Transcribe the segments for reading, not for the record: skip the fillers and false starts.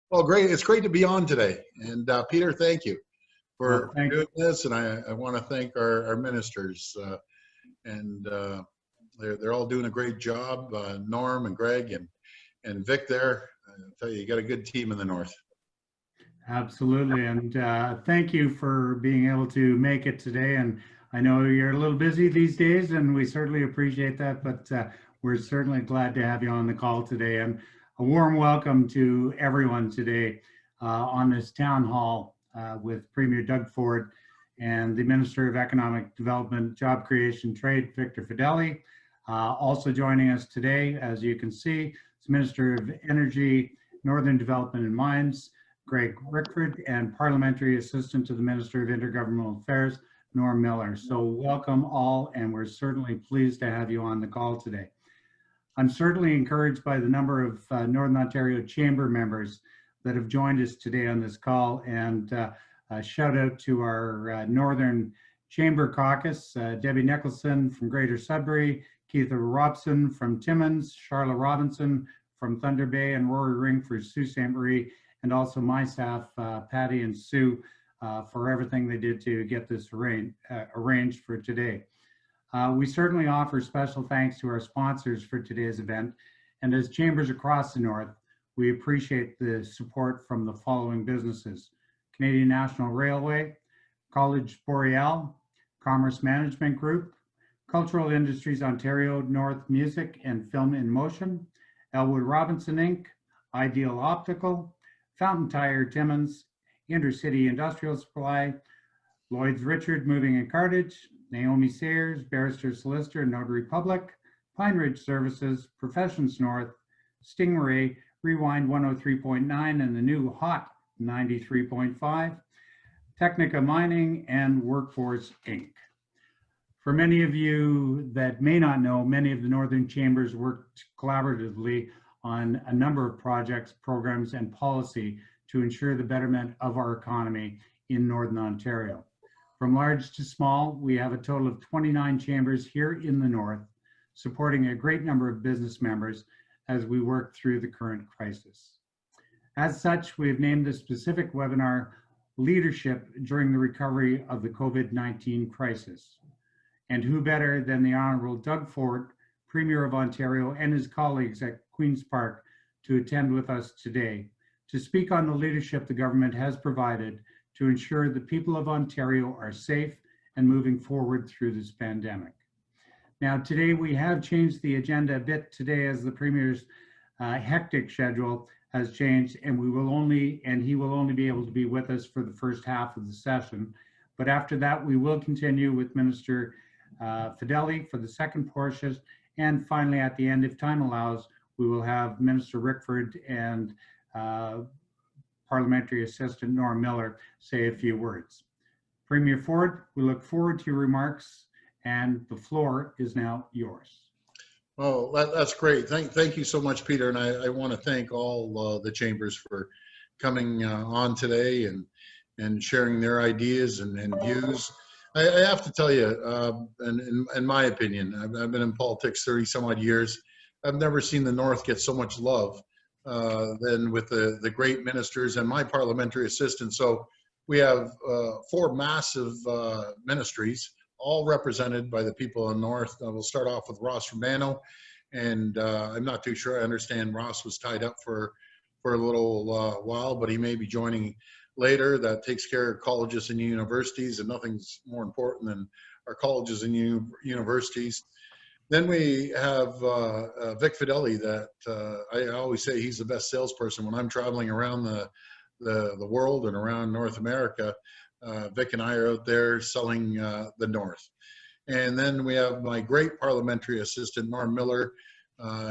Well, great. It's great to be on today. And Peter, thank you Well, for doing this. And I want to thank our ministers. And they're all doing a great job. Norm and Greg and Vic there. I tell you, you got a good team in the north. Absolutely. And thank you for being able to make it today. And I know you're a little busy these days, and we certainly appreciate that. But we're certainly glad to have you on the call today. And a warm welcome to everyone today on this town hall with Premier Doug Ford and the Minister of Economic Development, Job Creation, Trade, Victor Fedeli. Also joining us today, as you can see, is Minister of Energy, Northern Development and Mines, Greg Rickford, and Parliamentary Assistant to the Minister of Intergovernmental Affairs, Norm Miller. So welcome all, and we're certainly pleased to have you on the call today. I'm certainly encouraged by the number of Northern Ontario Chamber members that have joined us today on this call, and a shout out to our Northern Chamber Caucus, Debbie Nicholson from Greater Sudbury, Keitha Robson from Timmins, Charlotte Robinson from Thunder Bay, and Rory Ring for Sault Ste. Marie, and also my staff, Patty and Sue, for everything they did to get this arranged for today. We certainly offer special thanks to our sponsors for today's event, and as chambers across the north, we appreciate the support from the following businesses: Canadian National Railway, College Boreal, Commerce Management Group, Cultural Industries Ontario, North Music and Film in Motion, Elwood Robinson Inc., Ideal Optical, Fountain Tire Timmins, Intercity Industrial Supply, Lloyd's Richard Moving and Cartage, Naomi Sayers, Barrister Solicitor, Notary Public, Pine Ridge Services, Professions North, Stingray, Rewind 103.9 and the new Hot 93.5, Technica Mining, and Workforce Inc. For many of you that may not know, many of the Northern Chambers worked collaboratively on a number of projects, programs, and policy to ensure the betterment of our economy in Northern Ontario. From large to small, we have a total of 29 chambers here in the north, supporting a great number of business members as we work through the current crisis. As such, we have named this specific webinar Leadership During the Recovery of the COVID-19 Crisis. And who better than the Honorable Doug Ford, Premier of Ontario, and his colleagues at Queen's Park to attend with us today to speak on the leadership the government has provided to ensure the people of Ontario are safe and moving forward through this pandemic. Now, today we have changed the agenda a bit today as the Premier's hectic schedule has changed, and he will only be able to be with us for the first half of the session. But after that, we will continue with Minister Fedeli for the second portion. And finally, at the end, if time allows, we will have Minister Rickford and Parliamentary Assistant Norm Miller say a few words. Premier Ford, we look forward to your remarks, and the floor is now yours. Well, that's great. Thank you so much, Peter. And I want to thank all the chambers for coming on today and sharing their ideas and views. I have to tell you, in my opinion, I've been in politics 30 some odd years. I've never seen the North get so much love than with the great ministers and my parliamentary assistant. So we have 4 massive ministries, all represented by the people in the North. We'll start off with Ross Romano, and I'm not too sure. I understand Ross was tied up for a little while, but he may be joining later. That takes care of colleges and universities, and nothing's more important than our colleges and universities. Then we have Vic Fedeli, that I always say he's the best salesperson when I'm traveling around the world and around North America. Vic and I are out there selling the North. And then we have my great parliamentary assistant, Norm Miller.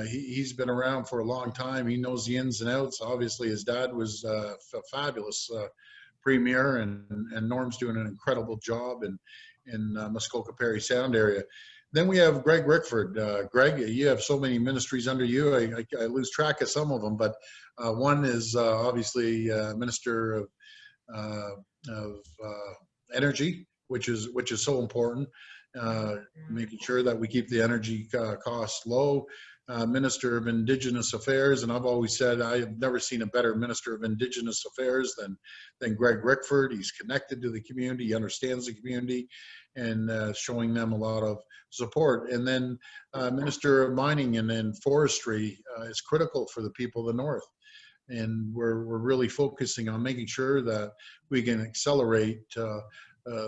He's been around for a long time. He knows the ins and outs. Obviously, his dad was a fabulous premier, and Norm's doing an incredible job in Muskoka Parry Sound area. Then we have Greg Rickford. Greg, you have so many ministries under you. I lose track of some of them, but one is obviously Minister of Energy, which is so important, making sure that we keep the energy costs low. Minister of Indigenous Affairs, and I've always said I have never seen a better Minister of Indigenous Affairs than Greg Rickford. He's connected to the community, he understands the community, and showing them a lot of support. And then Minister of Mining and Forestry is critical for the people of the North. And we're really focusing on making sure that we can accelerate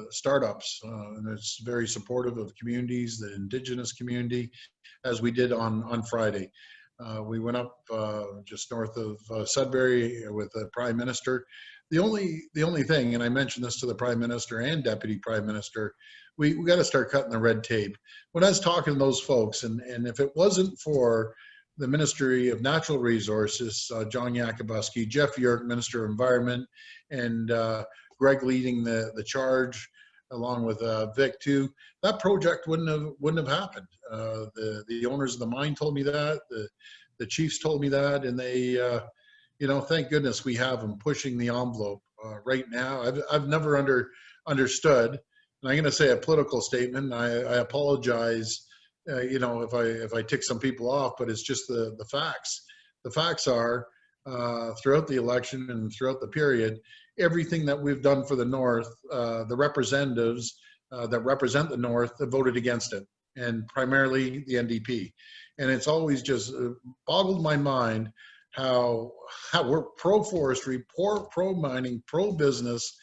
startups, and it's very supportive of communities, the Indigenous community, as we did on Friday. We went up just north of Sudbury with the Prime Minister. The only thing, and I mentioned this to the Prime Minister and Deputy Prime Minister, we got to start cutting the red tape. When I was talking to those folks, and if it wasn't for the Ministry of Natural Resources, John Yakubuski, Jeff York, Minister of Environment, and Greg leading the charge, along with Vic too, that project wouldn't have happened. The owners of the mine told me that, the chiefs told me that, and they, thank goodness we have them pushing the envelope right now. I've never understood, and I'm going to say a political statement. I apologize, if I tick some people off, but it's just the facts. The facts are, throughout the election and throughout the period, everything that we've done for the North, the representatives that represent the North have voted against it, and primarily the NDP. And it's always just boggled my mind how we're pro-forestry, pro-mining, pro-business,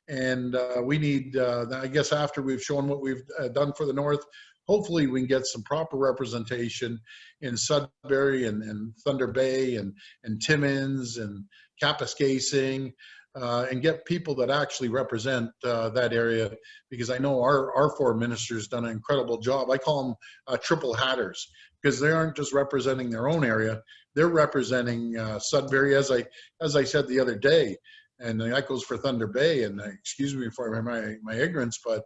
and we need, I guess after we've shown what we've done for the North, hopefully we can get some proper representation in Sudbury and Thunder Bay and Timmins and Kapuskasing, and get people that actually represent that area, because I know our four ministers done an incredible job. I call them triple hatters, because they aren't just representing their own area, they're representing Sudbury, as I said the other day, and that goes for Thunder Bay. And excuse me for my ignorance, but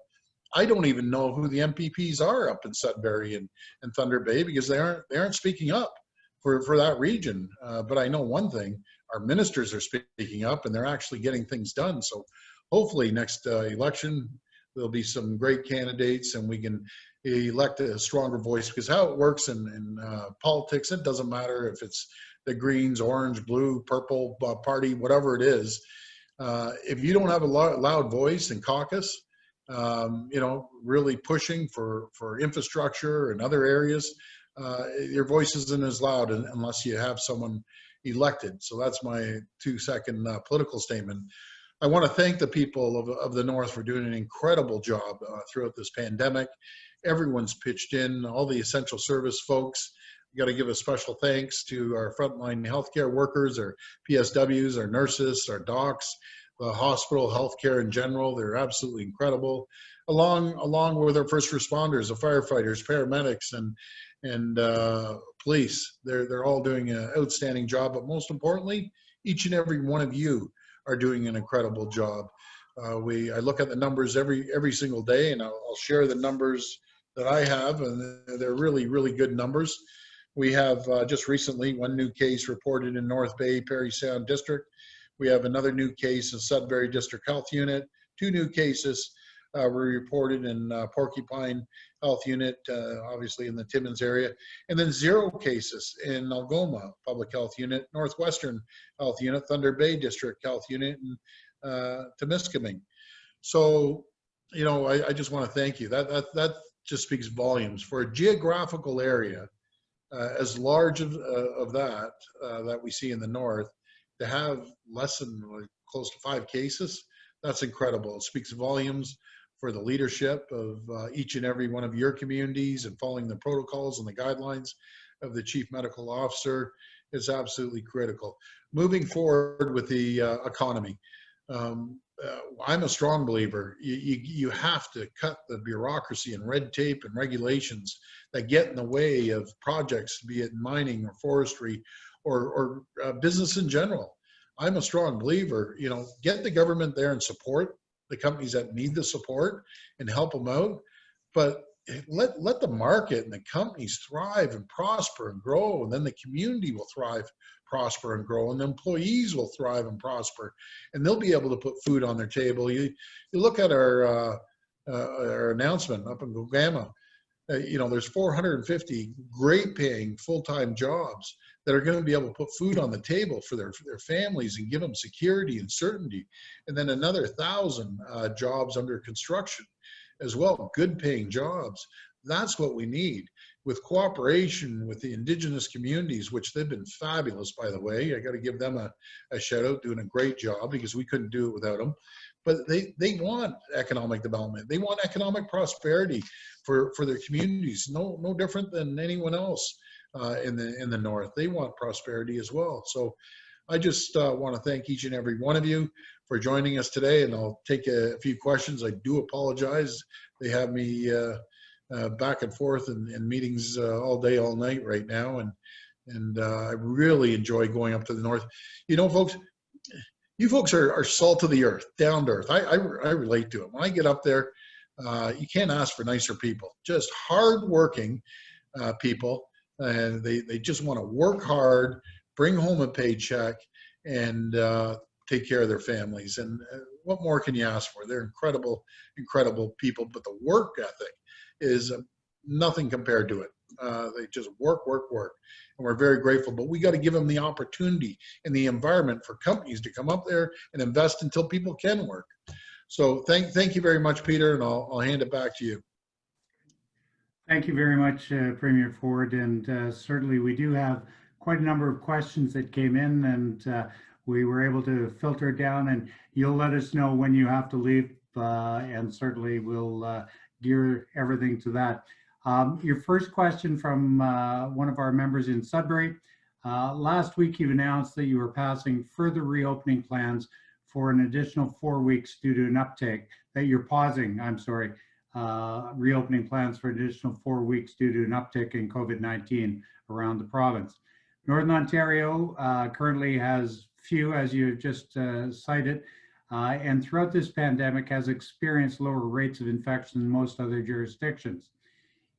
I don't even know who the MPPs are up in Sudbury and Thunder Bay, because they aren't speaking up for that region. But I know one thing, our ministers are speaking up and they're actually getting things done. So hopefully next election, there'll be some great candidates and we can elect a stronger voice, because how it works in politics, it doesn't matter if it's the Greens, orange, blue, purple party, whatever it is. If you don't have a loud voice in caucus, really pushing for infrastructure and other areas, your voice isn't as loud unless you have someone elected. So that's my 2-second political statement. I want to thank the people of the North for doing an incredible job throughout this pandemic. Everyone's pitched in, all the essential service folks. We got to give a special thanks to our frontline healthcare workers, our PSWs, our nurses, our docs, the hospital, healthcare in general. They're absolutely incredible. Along with our first responders, the firefighters, paramedics, and police. They're all doing an outstanding job. But most importantly, each and every one of you are doing an incredible job. I look at the numbers every single day, and I'll share the numbers that I have, and they're really, really good numbers. We have just recently one new case reported in North Bay, Parry Sound District. We have another new case in Sudbury District Health Unit. 2 new cases were reported in Porcupine Health Unit, obviously in the Timmins area, and then 0 cases in Algoma Public Health Unit, Northwestern Health Unit, Thunder Bay District Health Unit, and Temiskaming. So, I just want to thank you. That just speaks volumes for a geographical area as large of that we see in the North. To have less than close to 5 cases, that's incredible. It speaks volumes for the leadership of each and every one of your communities, and following the protocols and the guidelines of the Chief Medical Officer is absolutely critical. Moving forward with the economy, I'm a strong believer. You have to cut the bureaucracy and red tape and regulations that get in the way of projects, be it mining or forestry or business in general. I'm a strong believer, get the government there and support the companies that need the support and help them out, but let the market and the companies thrive and prosper and grow, and then the community will thrive, prosper and grow, and the employees will thrive and prosper, and they'll be able to put food on their table. You look at our announcement up in Gogama. You know, there's 450 great paying full-time jobs that are going to be able to put food on the table for their families and give them security and certainty. And then another 1,000 jobs under construction as well, good paying jobs. That's what we need. With cooperation with the indigenous communities, which they've been fabulous, by the way. I got to give them a shout out, doing a great job, because we couldn't do it without them. But they want economic development. They want economic prosperity for their communities. No different than anyone else in the north. They want prosperity as well. So I just want to thank each and every one of you for joining us today, and I'll take a few questions. I do apologize. They have me back and forth in meetings all day, all night right now, and I really enjoy going up to the north. You know, folks, you folks are salt of the earth, down to earth. I relate to it. When I get up there, you can't ask for nicer people. Just hard-working people, and they just want to work hard, bring home a paycheck, and take care of their families. And what more can you ask for? They're incredible, incredible people. But the work ethic is nothing compared to it. They just work. And we're very grateful, but we got to give them the opportunity and the environment for companies to come up there and invest until people can work. So thank you very much, Peter, and I'll hand it back to you. Thank you very much, Premier Ford. And certainly we do have quite a number of questions that came in, and we were able to filter it down, and you'll let us know when you have to leave, and certainly we'll gear everything to that. Your first question from one of our members in Sudbury. Last week you announced that you were passing further reopening plans for an additional 4 weeks due to an uptake, that you're pausing, reopening plans for an additional 4 weeks due to an uptick in COVID-19 around the province. Northern Ontario currently has few, as you just cited, and throughout this pandemic has experienced lower rates of infection than most other jurisdictions.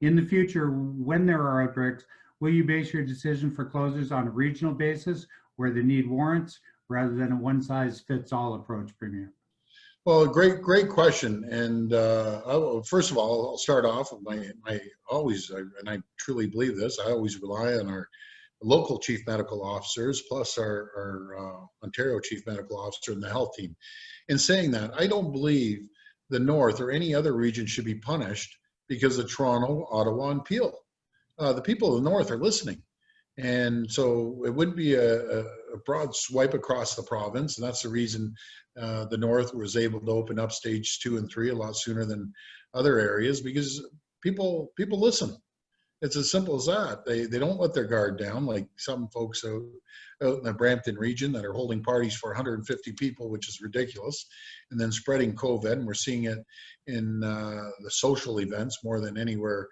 In the future, when there are outbreaks, will you base your decision for closures on a regional basis where the need warrants, rather than a one-size-fits-all approach, Premier? Well, great question. And first of all, I'll start off with my always, and I truly believe this, I always rely on our local chief medical officers, plus our Ontario chief medical officer and the health team. In saying that, I don't believe the North or any other region should be punished because of Toronto, Ottawa, and Peel. The people of the North are listening. And so it wouldn't be a broad swipe across the province. And that's the reason the North was able to open up stage 2 and 3 a lot sooner than other areas, because people listen. It's as simple as that. They don't let their guard down, like some folks out in the Brampton region that are holding parties for 150 people, which is ridiculous, and then spreading COVID. And we're seeing it in the social events more than anywhere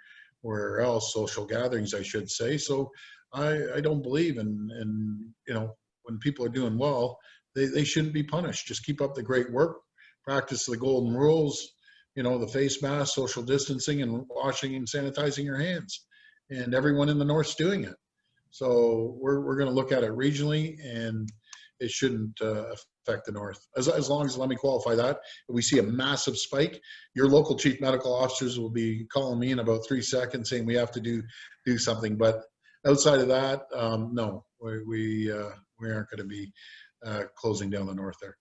else, social gatherings, I should say. So I don't believe in you know, when people are doing well, they shouldn't be punished. Just keep up the great work, practice the golden rules, you know, the face mask, social distancing, and washing and sanitizing your hands. And everyone in the North's doing it. So we're going to look at it regionally, and it shouldn't affect the North. As long as, let me qualify that, if we see a massive spike, your local chief medical officers will be calling me in about 3 seconds saying we have to do something. But outside of that, no, we aren't going to be closing down the North there.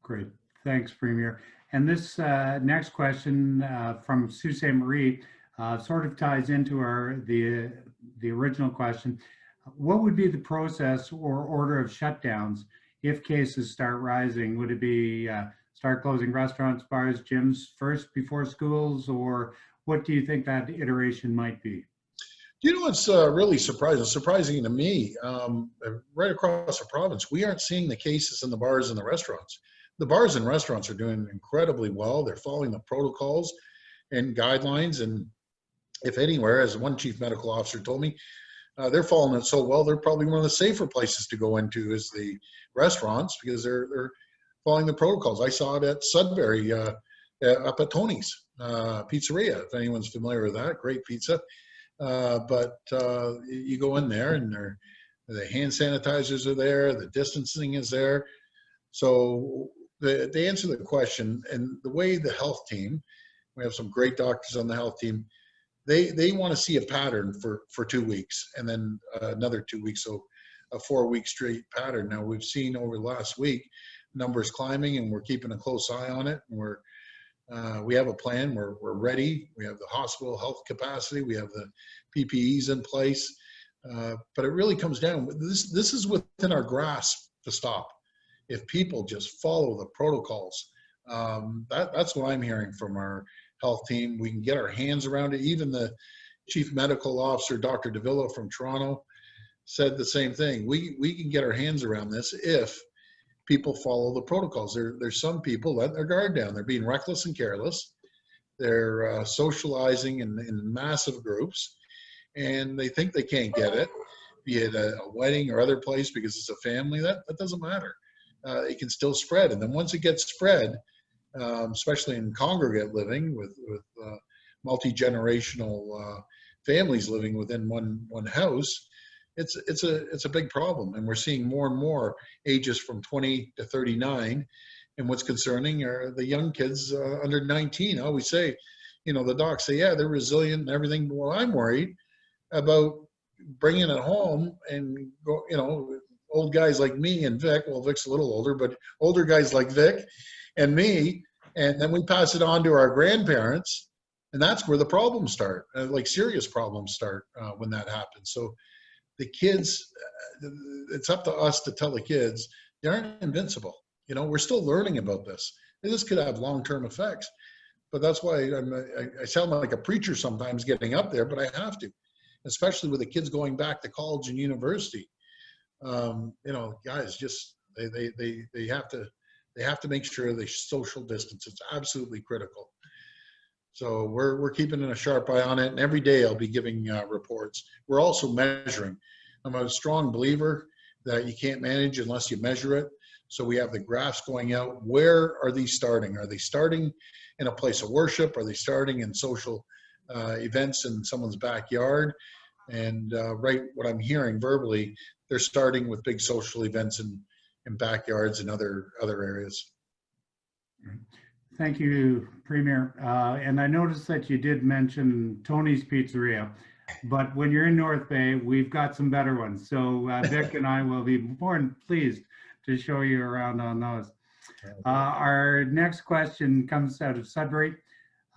Great, thanks, Premier. And this next question from Sault Ste. Marie sort of ties into the original question. What would be the process or order of shutdowns if cases start rising? Would it be start closing restaurants, bars, gyms first before schools, or what do you think that iteration might be? You know, what's really surprising to me, right across the province, we aren't seeing the cases in the bars and the restaurants. The bars and restaurants are doing incredibly well. They're following the protocols and guidelines, and if anywhere, as one chief medical officer told me, they're following it so well, they're probably one of the safer places to go into is the restaurants, because they're following the protocols. I saw it at Sudbury, up at Tony's Pizzeria, if anyone's familiar with that, great pizza. But you go in there and the hand sanitizers are there, the distancing is there. So to answer the question, and the way the health team, we have some great doctors on the health team, they want to see a pattern for 2 weeks and then another 2 weeks. So a 4-week straight pattern. Now we've seen over the last week numbers climbing, and we're keeping a close eye on it. And we have a plan. We're ready. We have the hospital health capacity. We have the PPEs in place. But it really comes down. This is within our grasp to stop. If people just follow the protocols, that's what I'm hearing from our health team. We can get our hands around it. Even the chief medical officer, Dr. DeVilla from Toronto, said the same thing. We can get our hands around this if people follow the protocols. There's some people letting their guard down. They're being reckless and careless. They're socializing in massive groups, and they think they can't get it, be it a wedding or other place because it's a family. That doesn't matter. It can still spread. And then once it gets spread, especially in congregate living with multi-generational families living within one house, it's a big problem. And we're seeing more and more ages from 20 to 39. And what's concerning are the young kids under 19. I always say, the docs say, yeah, they're resilient and everything. Well, I'm worried about bringing it home and old guys like me and Vic. Well, Vic's a little older, but older guys like Vic and me, and then we pass it on to our grandparents, and that's where the problems start. Like serious problems start when that happens. So the kids, it's up to us to tell the kids they aren't invincible. We're still learning about this. This could have long-term effects, but that's why I sound like a preacher sometimes getting up there, but I have to, especially with the kids going back to college and university. Guys, just they have to make sure they social distance. It's absolutely critical. So we're keeping a sharp eye on it, and every day I'll be giving reports. We're also measuring. I'm a strong believer that you can't manage unless you measure it. So we have the graphs going out. Where are these starting? Are they starting in a place of worship? Are they starting in social events in someone's backyard? And what I'm hearing verbally, they're starting with big social events in backyards and other areas. Thank you, Premier. And I noticed that you did mention Tony's Pizzeria, but when you're in North Bay, we've got some better ones. So Vic and I will be more than pleased to show you around on those. Our next question comes out of Sudbury.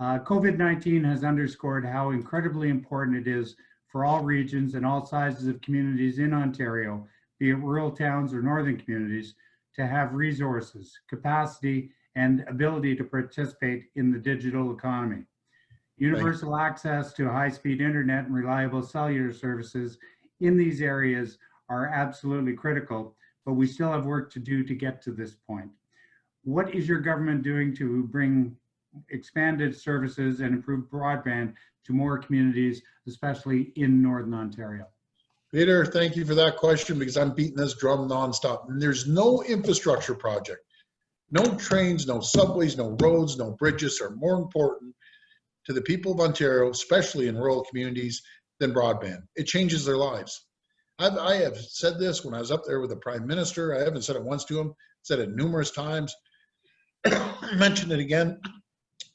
COVID-19 has underscored how incredibly important it is for all regions and all sizes of communities in Ontario, be it rural towns or northern communities, to have resources, capacity, and ability to participate in the digital economy. Universal access to high-speed internet and reliable cellular services in these areas are absolutely critical, but we still have work to do to get to this point. What is your government doing to bring expanded services and improved broadband to more communities, especially in Northern Ontario? Peter, thank you for that question, because I'm beating this drum nonstop. And there's no infrastructure project, no trains, no subways, no roads, no bridges are more important to the people of Ontario, especially in rural communities, than broadband. It changes their lives. I have said this when I was up there with the Prime Minister. I haven't said it once to him, said it numerous times. Mentioned it again.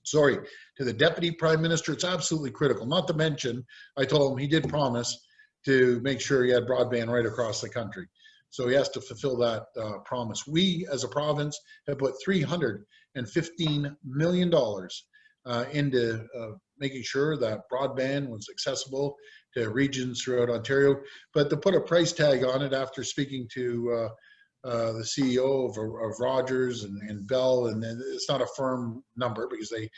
Sorry, to the Deputy Prime Minister, it's absolutely critical. Not to mention, I told him he did promise to make sure he had broadband right across the country. So he has to fulfill that promise. We, as a province, have put $315 million into making sure that broadband was accessible to regions throughout Ontario. But to put a price tag on it, after speaking to the CEO of Rogers and Bell, and it's not a firm number because they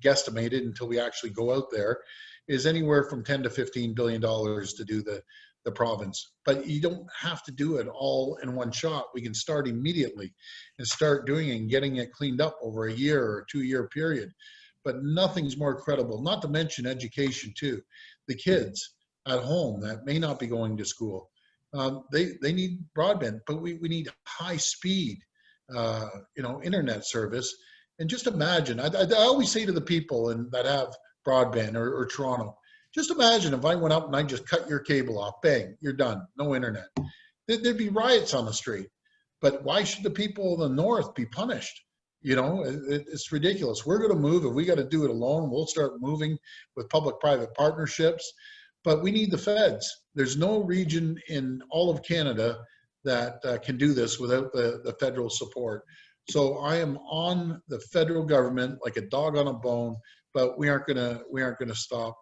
guesstimate it until we actually go out there, is anywhere from $10 to $15 billion to do the province. But you don't have to do it all in one shot. We can start immediately and start doing it and getting it cleaned up over a year or 2 year period. But nothing's more credible, not to mention education too. The kids at home that may not be going to school, they need broadband, but we need high speed, internet service. And just imagine, I always say to the people that have broadband or Toronto, just imagine if I went up and I just cut your cable off, bang, you're done, no internet. There'd be riots on the street. But why should the people in the north be punished? You know, it's ridiculous. We're going to move. If we got to do it alone, we'll start moving with public-private partnerships. But we need the feds. There's no region in all of Canada that can do this without the federal support. So I am on the federal government like a dog on a bone. But we aren't gonna stop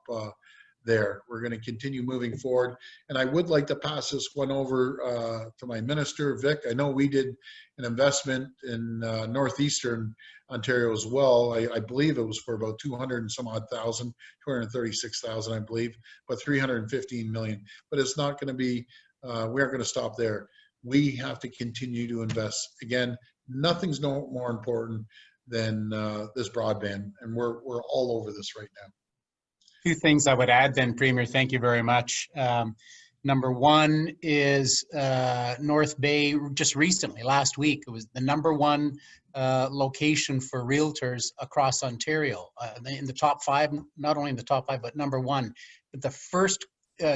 there. We're going to continue moving forward. And I would like to pass this one over to my minister, Vic. I know we did an investment in northeastern Ontario as well. I believe it was for about 200 and some odd thousand, 236,000, I believe, but 315 million. But it's not going to be, we aren't going to stop there. We have to continue to invest. Again, nothing's more important than this broadband, and we're all over this right now. Two things I would add then, Premier, thank you very much. Number one is North Bay, just recently, last week, it was the #1 location for realtors across Ontario. In the top 5, not only in the top 5, but #1. But the first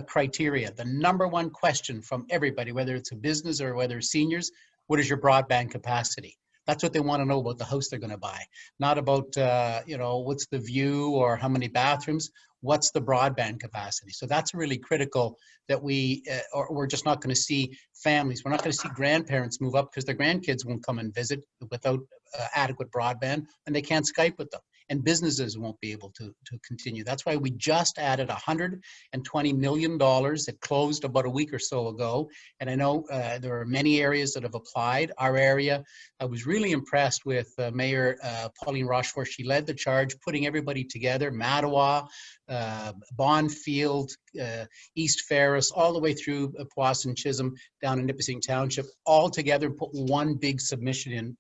criteria, the #1 question from everybody, whether it's a business or whether it's seniors, what is your broadband capacity? That's what they want to know about the house they're going to buy. Not about, you know, what's the view or how many bathrooms, what's the broadband capacity. So that's really critical that we're just not going to see families. We're not going to see grandparents move up because their grandkids won't come and visit without adequate broadband, and they can't Skype with them. And businesses won't be able to continue. That's why we just added $120 million. It closed about a week or so ago. And I know there are many areas that have applied. Our area, I was really impressed with Mayor Pauline Rochefort. She led the charge, putting everybody together, Mattawa, Bondfield, East Ferris, all the way through Powassan Chisholm, down in Nipissing Township, all together, put one big submission in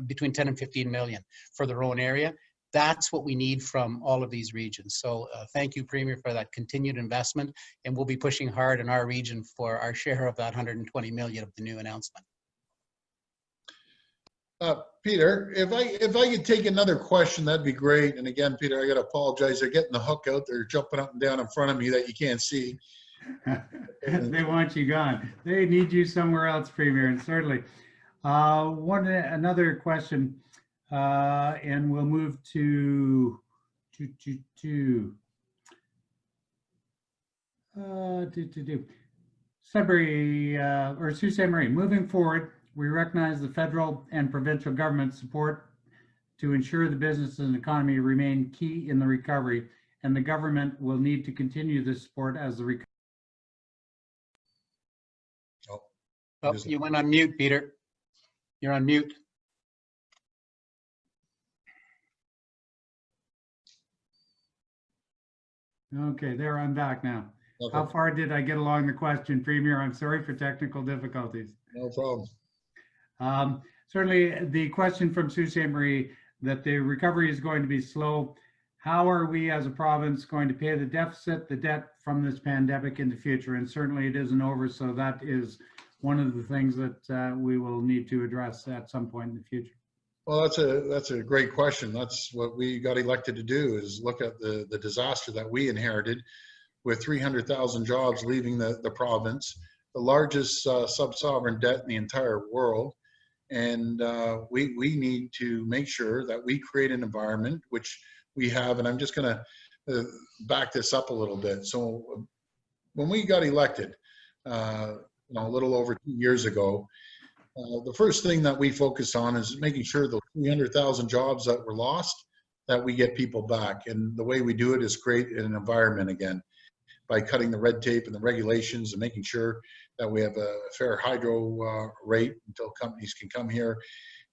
between 10 and 15 million for their own area. That's what we need from all of these regions. So thank you, Premier, for that continued investment. And we'll be pushing hard in our region for our share of that 120 million of the new announcement. Peter, if I could take another question, that'd be great. And again, Peter, I got to apologize. They're getting the hook out. They're jumping up and down in front of me that you can't see. They want you gone. They need you somewhere else, Premier, and certainly. Another question. And we'll move to Sudbury or Sault Ste. Marie. Moving forward, we recognize the federal and provincial government support to ensure the business and economy remain key in the recovery, and the government will need to continue this support as the recovery. Oh, you went on mute, Peter. You're on mute. Okay, there, I'm back now. Okay. How far did I get along the question, Premier? I'm sorry for technical difficulties. No problem. Certainly the question from Sault Ste. Marie that the recovery is going to be slow. How are we as a province going to pay the deficit, the debt from this pandemic in the future? And certainly it isn't over, so that is one of the things that we will need to address at some point in the future. Well, that's a great question. That's what we got elected to do, is look at the disaster that we inherited with 300,000 jobs leaving the province, the largest sub-sovereign debt in the entire world. And we need to make sure that we create an environment, which we have, and I'm just going to back this up a little bit. So when we got elected, a little over 2 years ago, the first thing that we focus on is making sure the 300,000 jobs that were lost, that we get people back. And the way we do it is create an environment again by cutting the red tape and the regulations and making sure that we have a fair hydro rate until companies can come here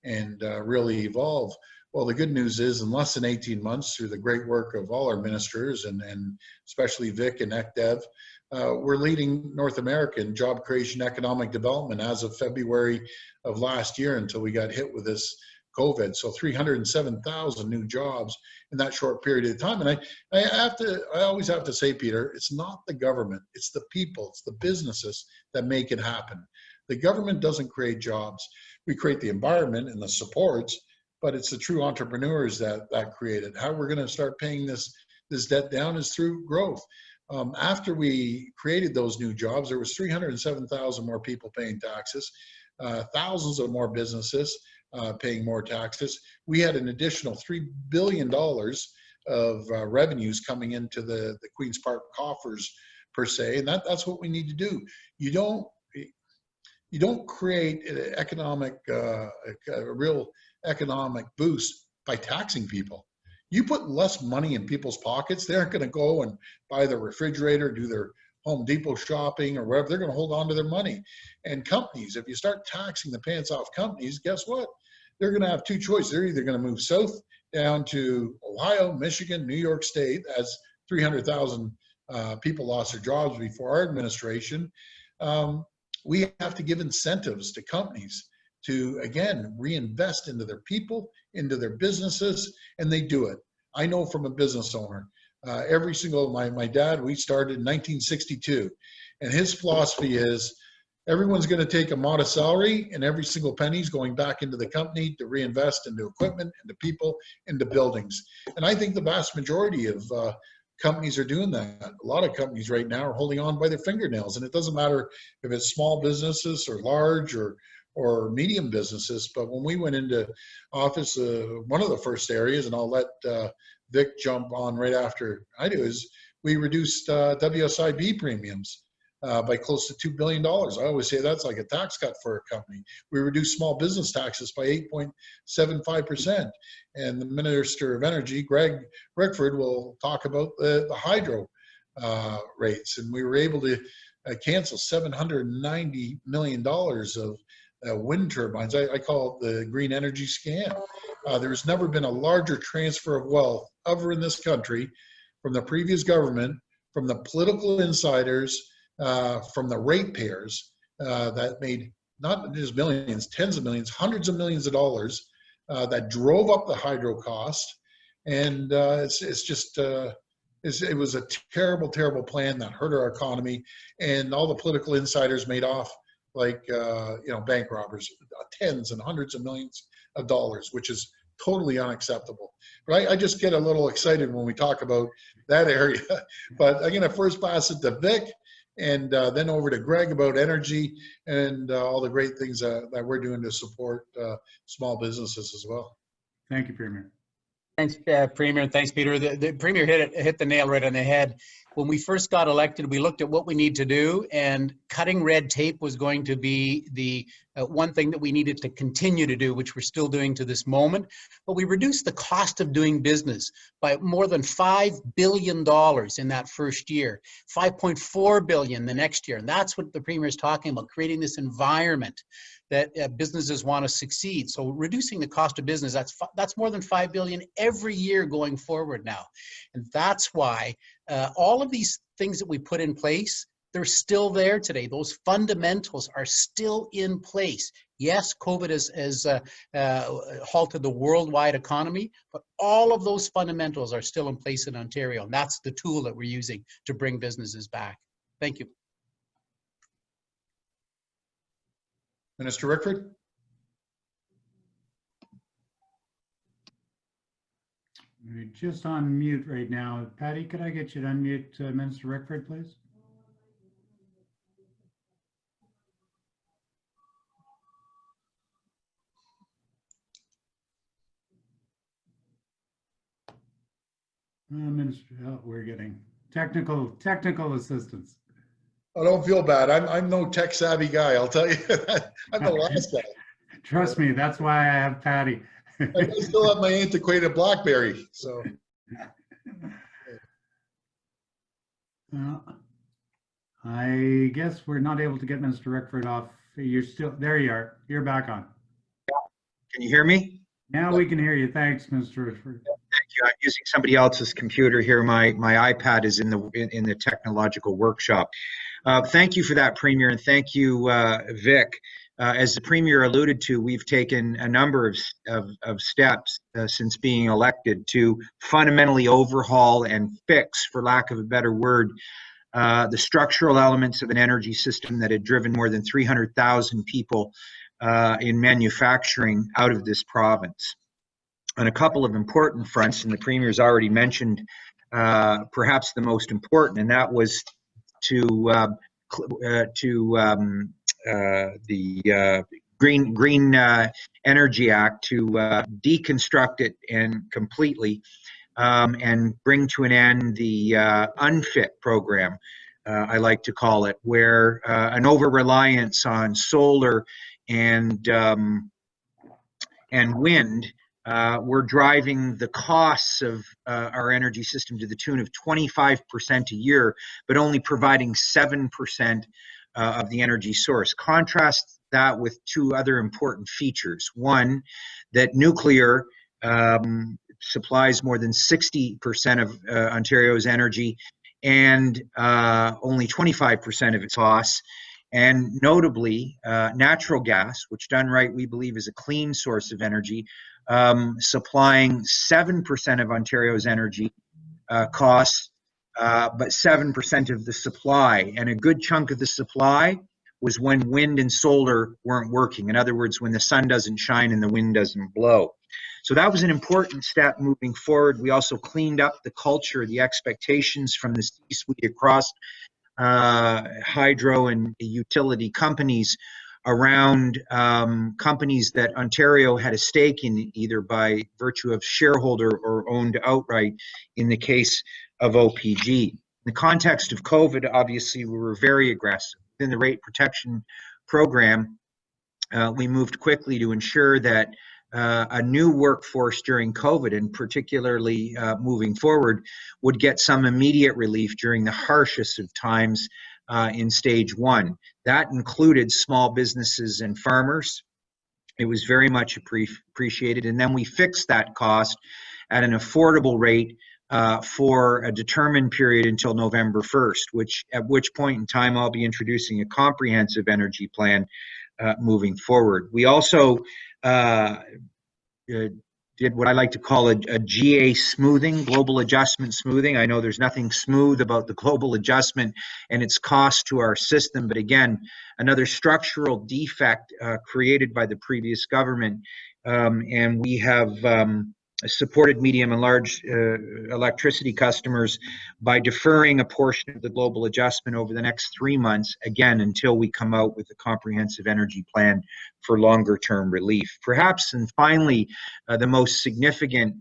and really evolve. Well, the good news is in less than 18 months, through the great work of all our ministers and especially Vic and ECDEV, we're leading North American job creation, economic development as of February of last year until we got hit with this COVID. So 307,000 new jobs in that short period of time. And I always have to say, Peter, it's not the government, it's the people, it's the businesses that make it happen. The government doesn't create jobs. We create the environment and the supports, but it's the true entrepreneurs that create it. How we're going to start paying this debt down is through growth. After we created those new jobs, there was 307,000 more people paying taxes, thousands of more businesses, paying more taxes. We had an additional $3 billion of revenues coming into the Queen's Park coffers per se, and that's what we need to do. You don't create a real economic boost by taxing people. You put less money in people's pockets, they aren't going to go and buy the refrigerator, do their Home Depot shopping or whatever. They're going to hold on to their money. And companies, if you start taxing the pants off companies, guess what? They're going to have two choices. They're either going to move south down to Ohio, Michigan, New York State, as 300,000 people lost their jobs before our administration. We have to give incentives to companies to, again, reinvest into their people, into their businesses, and they do it. I know from a business owner, every single, my dad, we started in 1962, and his philosophy is everyone's going to take a modest salary, and every single penny is going back into the company to reinvest into equipment, into people, into buildings. And I think the vast majority of companies are doing that. A lot of companies right now are holding on by their fingernails, and it doesn't matter if it's small businesses or large or medium businesses. But when we went into office, one of the first areas, and I'll let Vic jump on right after I do, is we reduced WSIB premiums by close to $2 billion. I always say that's like a tax cut for a company. We reduced small business taxes by 8.75%. And the Minister of Energy, Greg Rickford, will talk about the hydro rates. And we were able to cancel $790 million of wind turbines. I call it the green energy scam. There's never been a larger transfer of wealth ever in this country from the previous government, from the political insiders, from the ratepayers that made not just millions, tens of millions, hundreds of millions of dollars that drove up the hydro cost. And it was a terrible, terrible plan that hurt our economy, and all the political insiders made off like bank robbers, tens and hundreds of millions of dollars, which is totally unacceptable. But I just get a little excited when we talk about that area. But I'm going to first pass it to Vic, and then over to Greg about energy and all the great things that we're doing to support small businesses as well. Thank you, Premier. Thanks, Premier, and thanks, Peter. The Premier hit the nail right on the head. When we first got elected, we looked at what we need to do, and cutting red tape was going to be the one thing that we needed to continue to do, which we're still doing to this moment. But we reduced the cost of doing business by more than $5 billion in that first year, $5.4 billion the next year. And that's what the Premier is talking about, creating this environment that businesses want to succeed. So reducing the cost of business, that's more than $5 billion every year going forward now. And that's why all of these things that we put in place, they're still there today. Those fundamentals are still in place. Yes, COVID has halted the worldwide economy, but all of those fundamentals are still in place in Ontario. And that's the tool that we're using to bring businesses back. Thank you. Minister Rickford? You're just on mute right now. Patty, could I get you to unmute Minister Rickford, please? Minister, we're getting technical assistance. Oh, don't feel bad. I'm no tech savvy guy, I'll tell you. I'm the last guy. Trust me, that's why I have Patty. I still have my antiquated BlackBerry, so. I guess we're not able to get Mr. Rickford off. You're still, there you are. You're back on. Can you hear me? Now we can hear you. Thanks, Mr. Rickford. Thank you. I'm using somebody else's computer here. My iPad is in the technological workshop. Thank you for that, Premier, and thank you, Vic. As the Premier alluded to, we've taken a number of steps since being elected to fundamentally overhaul and fix, for lack of a better word, the structural elements of an energy system that had driven more than 300,000 people in manufacturing out of this province. On a couple of important fronts, and the Premier's already mentioned perhaps the most important, and that was to Green Energy Act to deconstruct it and completely and bring to an end the unfit program, I like to call it, where an over-reliance on solar and wind were driving the costs of our energy system to the tune of 25% a year, but only providing 7% of the energy source. Contrast that with two other important features. One, that nuclear supplies more than 60% of Ontario's energy and only 25% of its costs. And notably, natural gas, which done right, we believe is a clean source of energy, supplying 7% of Ontario's energy costs, but 7% of the supply. And a good chunk of the supply was when wind and solar weren't working. In other words, when the sun doesn't shine and the wind doesn't blow. So that was an important step moving forward. We also cleaned up the culture, the expectations from the C-suite across hydro and utility companies around companies that Ontario had a stake in, either by virtue of shareholder or owned outright in the case of OPG. In the context of COVID, obviously, we were very aggressive. Within the rate protection program, we moved quickly to ensure that a new workforce during COVID, and particularly moving forward, would get some immediate relief during the harshest of times in stage one. That included small businesses and farmers. It was very much appreciated. And then we fixed that cost at an affordable rate for a determined period until November 1st, at which point in time I'll be introducing a comprehensive energy plan moving forward. We also did what I like to call a GA smoothing, global adjustment smoothing. I know there's nothing smooth about the global adjustment and its cost to our system, but again, another structural defect created by the previous government. And we have supported medium and large electricity customers by deferring a portion of the global adjustment over the next 3 months, again, until we come out with a comprehensive energy plan for longer term relief. Perhaps, and finally, the most significant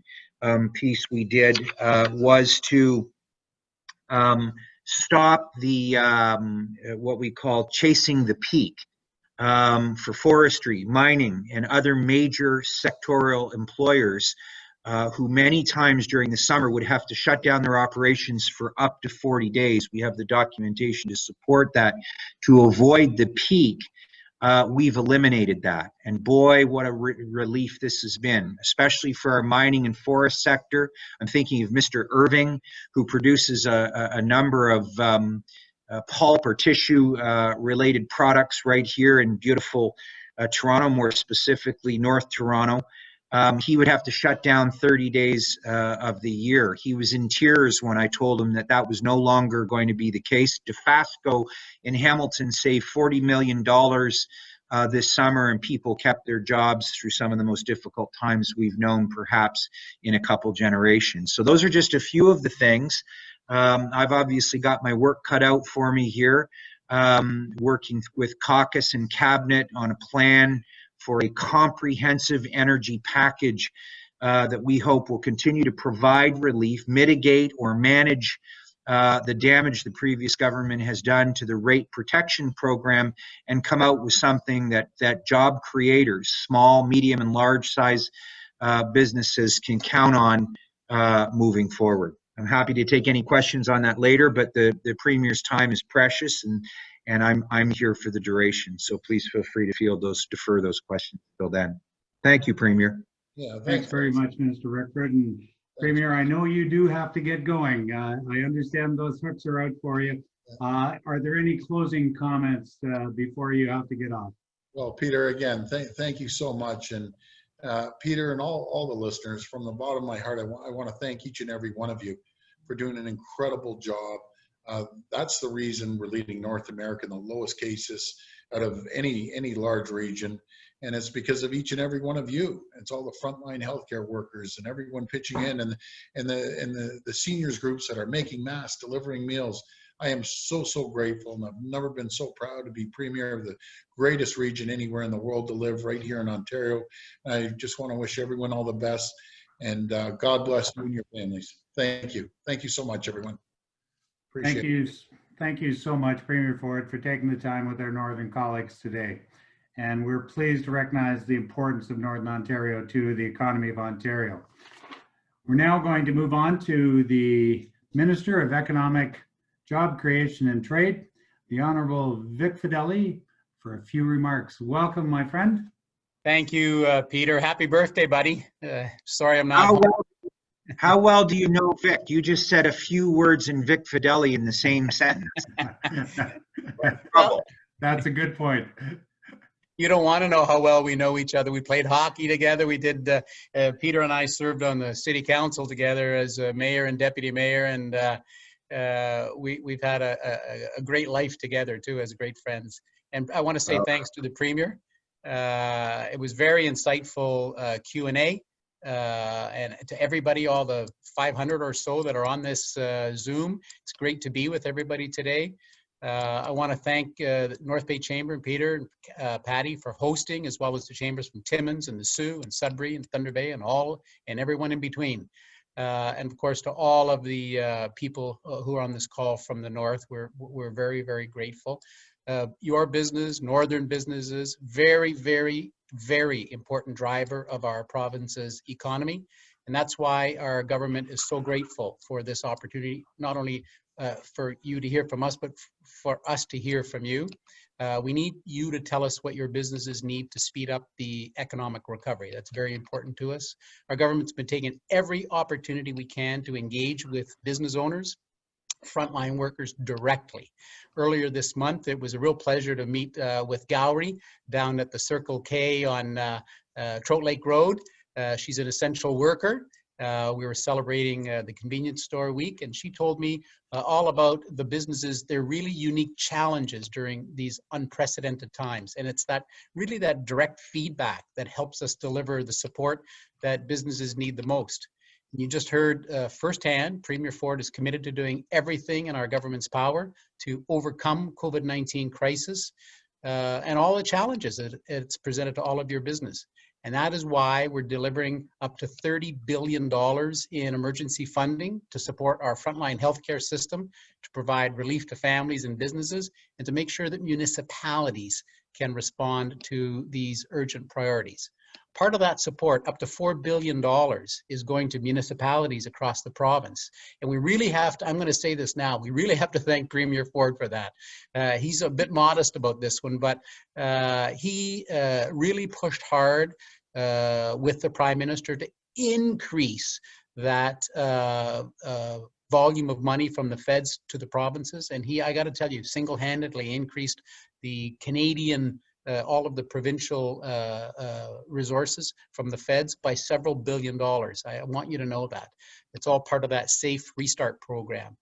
piece we did was to stop the what we call chasing the peak for forestry, mining, and other major sectoral employers who many times during the summer would have to shut down their operations for up to 40 days. We have the documentation to support that. To avoid the peak, we've eliminated that. And boy, what a relief this has been, especially for our mining and forest sector. I'm thinking of Mr. Irving, who produces a number of pulp or tissue related products right here in beautiful Toronto, more specifically North Toronto. He would have to shut down 30 days of the year. He was in tears when I told him that that was no longer going to be the case. DeFasco in Hamilton saved $40 million this summer, and people kept their jobs through some of the most difficult times we've known perhaps in a couple generations. So those are just a few of the things. I've obviously got my work cut out for me here, working with caucus and cabinet on a plan for a comprehensive energy package that we hope will continue to provide relief, mitigate or manage the damage the previous government has done to the rate protection program, and come out with something that job creators, small, medium, and large size businesses can count on moving forward. I'm happy to take any questions on that later, but the Premier's time is precious, and I'm here for the duration. So please feel free to defer those questions till then. Thank you, Premier. Yeah, Thanks very much, Mr. Rickford. And Premier, I know you do have to get going. I understand those hooks are out for you. Are there any closing comments before you have to get off? Well, Peter, again, thank you so much. And Peter and all the listeners, from the bottom of my heart, I want to thank each and every one of you for doing an incredible job. That's the reason we're leading North America in the lowest cases out of any large region. And it's because of each and every one of you. It's all the frontline healthcare workers and everyone pitching in, and the seniors groups that are making masks, delivering meals. I am so grateful, and I've never been so proud to be Premier of the greatest region anywhere in the world to live, right here in Ontario. I just want to wish everyone all the best, and God bless you and your families. Thank you. Thank you so much, everyone. Thank Appreciate it. you. Thank you so much, Premier Ford, for taking the time with our Northern colleagues today. And we're pleased to recognize the importance of Northern Ontario to the economy of Ontario. We're now going to move on to the Minister of Economic Job Creation and Trade, the Honorable Vic Fedeli, for a few remarks. Welcome, my friend. Thank you, Peter. Happy birthday, buddy. Sorry I'm not home. How well do you know Vic? You just said a few words in Vic Fedeli in the same sentence. Well, That's a good point. you don't want to know how well we know each other. We played hockey together. We did. Peter and I served on the city council together as mayor and deputy mayor, and we've had a great life together too, as great friends. And I want to say thanks to the Premier. It was very insightful Q&A, and to everybody, all the 500 or so that are on this Zoom. It's great to be with everybody today. I want to thank the North Bay Chamber and Peter and Patty for hosting, as well as the chambers from Timmins and the Sioux and Sudbury and Thunder Bay and everyone in between. And of course, to all of the people who are on this call from the North, we're very, very grateful. Your business, Northern businesses, very, very, very important driver of our province's economy. And that's why our government is so grateful for this opportunity, not only for you to hear from us, but for us to hear from you. We need you to tell us what your businesses need to speed up the economic recovery. That's very important to us. Our government's been taking every opportunity we can to engage with business owners, frontline workers directly. Earlier this month, it was a real pleasure to meet with Gowrie down at the Circle K on Trout Lake Road. She's an essential worker. We were celebrating the convenience store week, and she told me all about the businesses, their really unique challenges during these unprecedented times. And it's really that direct feedback that helps us deliver the support that businesses need the most. You just heard firsthand, Premier Ford is committed to doing everything in our government's power to overcome COVID-19 crisis and all the challenges that it's presented to all of your business. And that is why we're delivering up to $30 billion in emergency funding to support our frontline healthcare system, to provide relief to families and businesses, and to make sure that municipalities can respond to these urgent priorities. Part of that support, up to $4 billion, is going to municipalities across the province. And we really have to, I'm going to say this now, we really have to thank Premier Ford for that. He's a bit modest about this one, but he really pushed hard with the Prime Minister to increase that volume of money from the feds to the provinces. And I got to tell you, single-handedly increased the Canadian all of the provincial resources from the feds by several $1 billion. I want you to know that. It's all part of that Safe Restart program.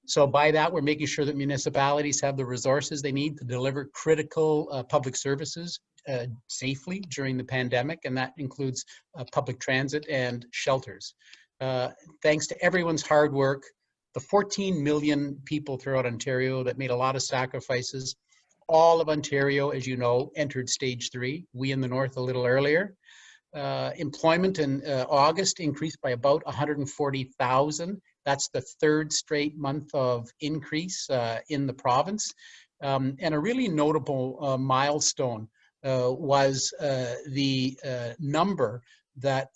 So by that, we're making sure that municipalities have the resources they need to deliver critical public services safely during the pandemic, and that includes public transit and shelters. Thanks to everyone's hard work, the 14 million people throughout Ontario that made a lot of sacrifices. All of Ontario, as you know, entered stage 3. We in the North a little earlier. Employment in August increased by about 140,000. That's the third straight month of increase in the province. And a really notable milestone was the number that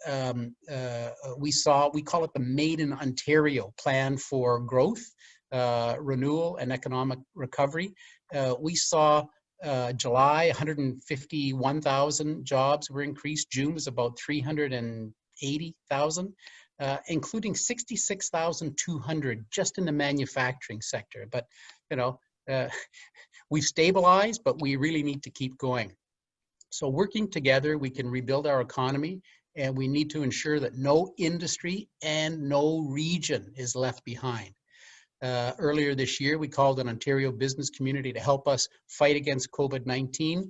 we saw. We call it the Made in Ontario Plan for Growth, Renewal and Economic Recovery. We saw July, 151,000 jobs were increased. June was about 380,000, including 66,200 just in the manufacturing sector. But, you know, we've stabilized, but we really need to keep going. So working together, we can rebuild our economy, and we need to ensure that no industry and no region is left behind. Earlier this year, we called an Ontario business community to help us fight against COVID-19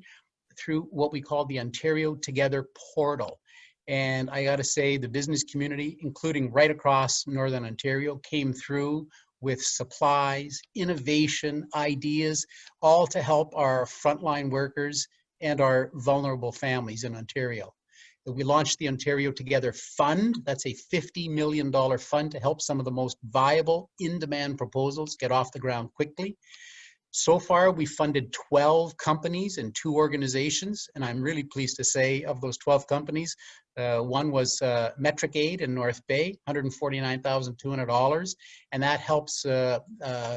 through what we call the Ontario Together portal. And I got to say, the business community, including right across Northern Ontario, came through with supplies, innovation, ideas, all to help our frontline workers and our vulnerable families in Ontario. We launched the Ontario Together Fund. That's a $50 million fund to help some of the most viable in-demand proposals get off the ground quickly. So far, we funded 12 companies and 2 organizations, and I'm really pleased to say of those 12 companies, one was Metric Aid in North Bay, $149,200, and that helps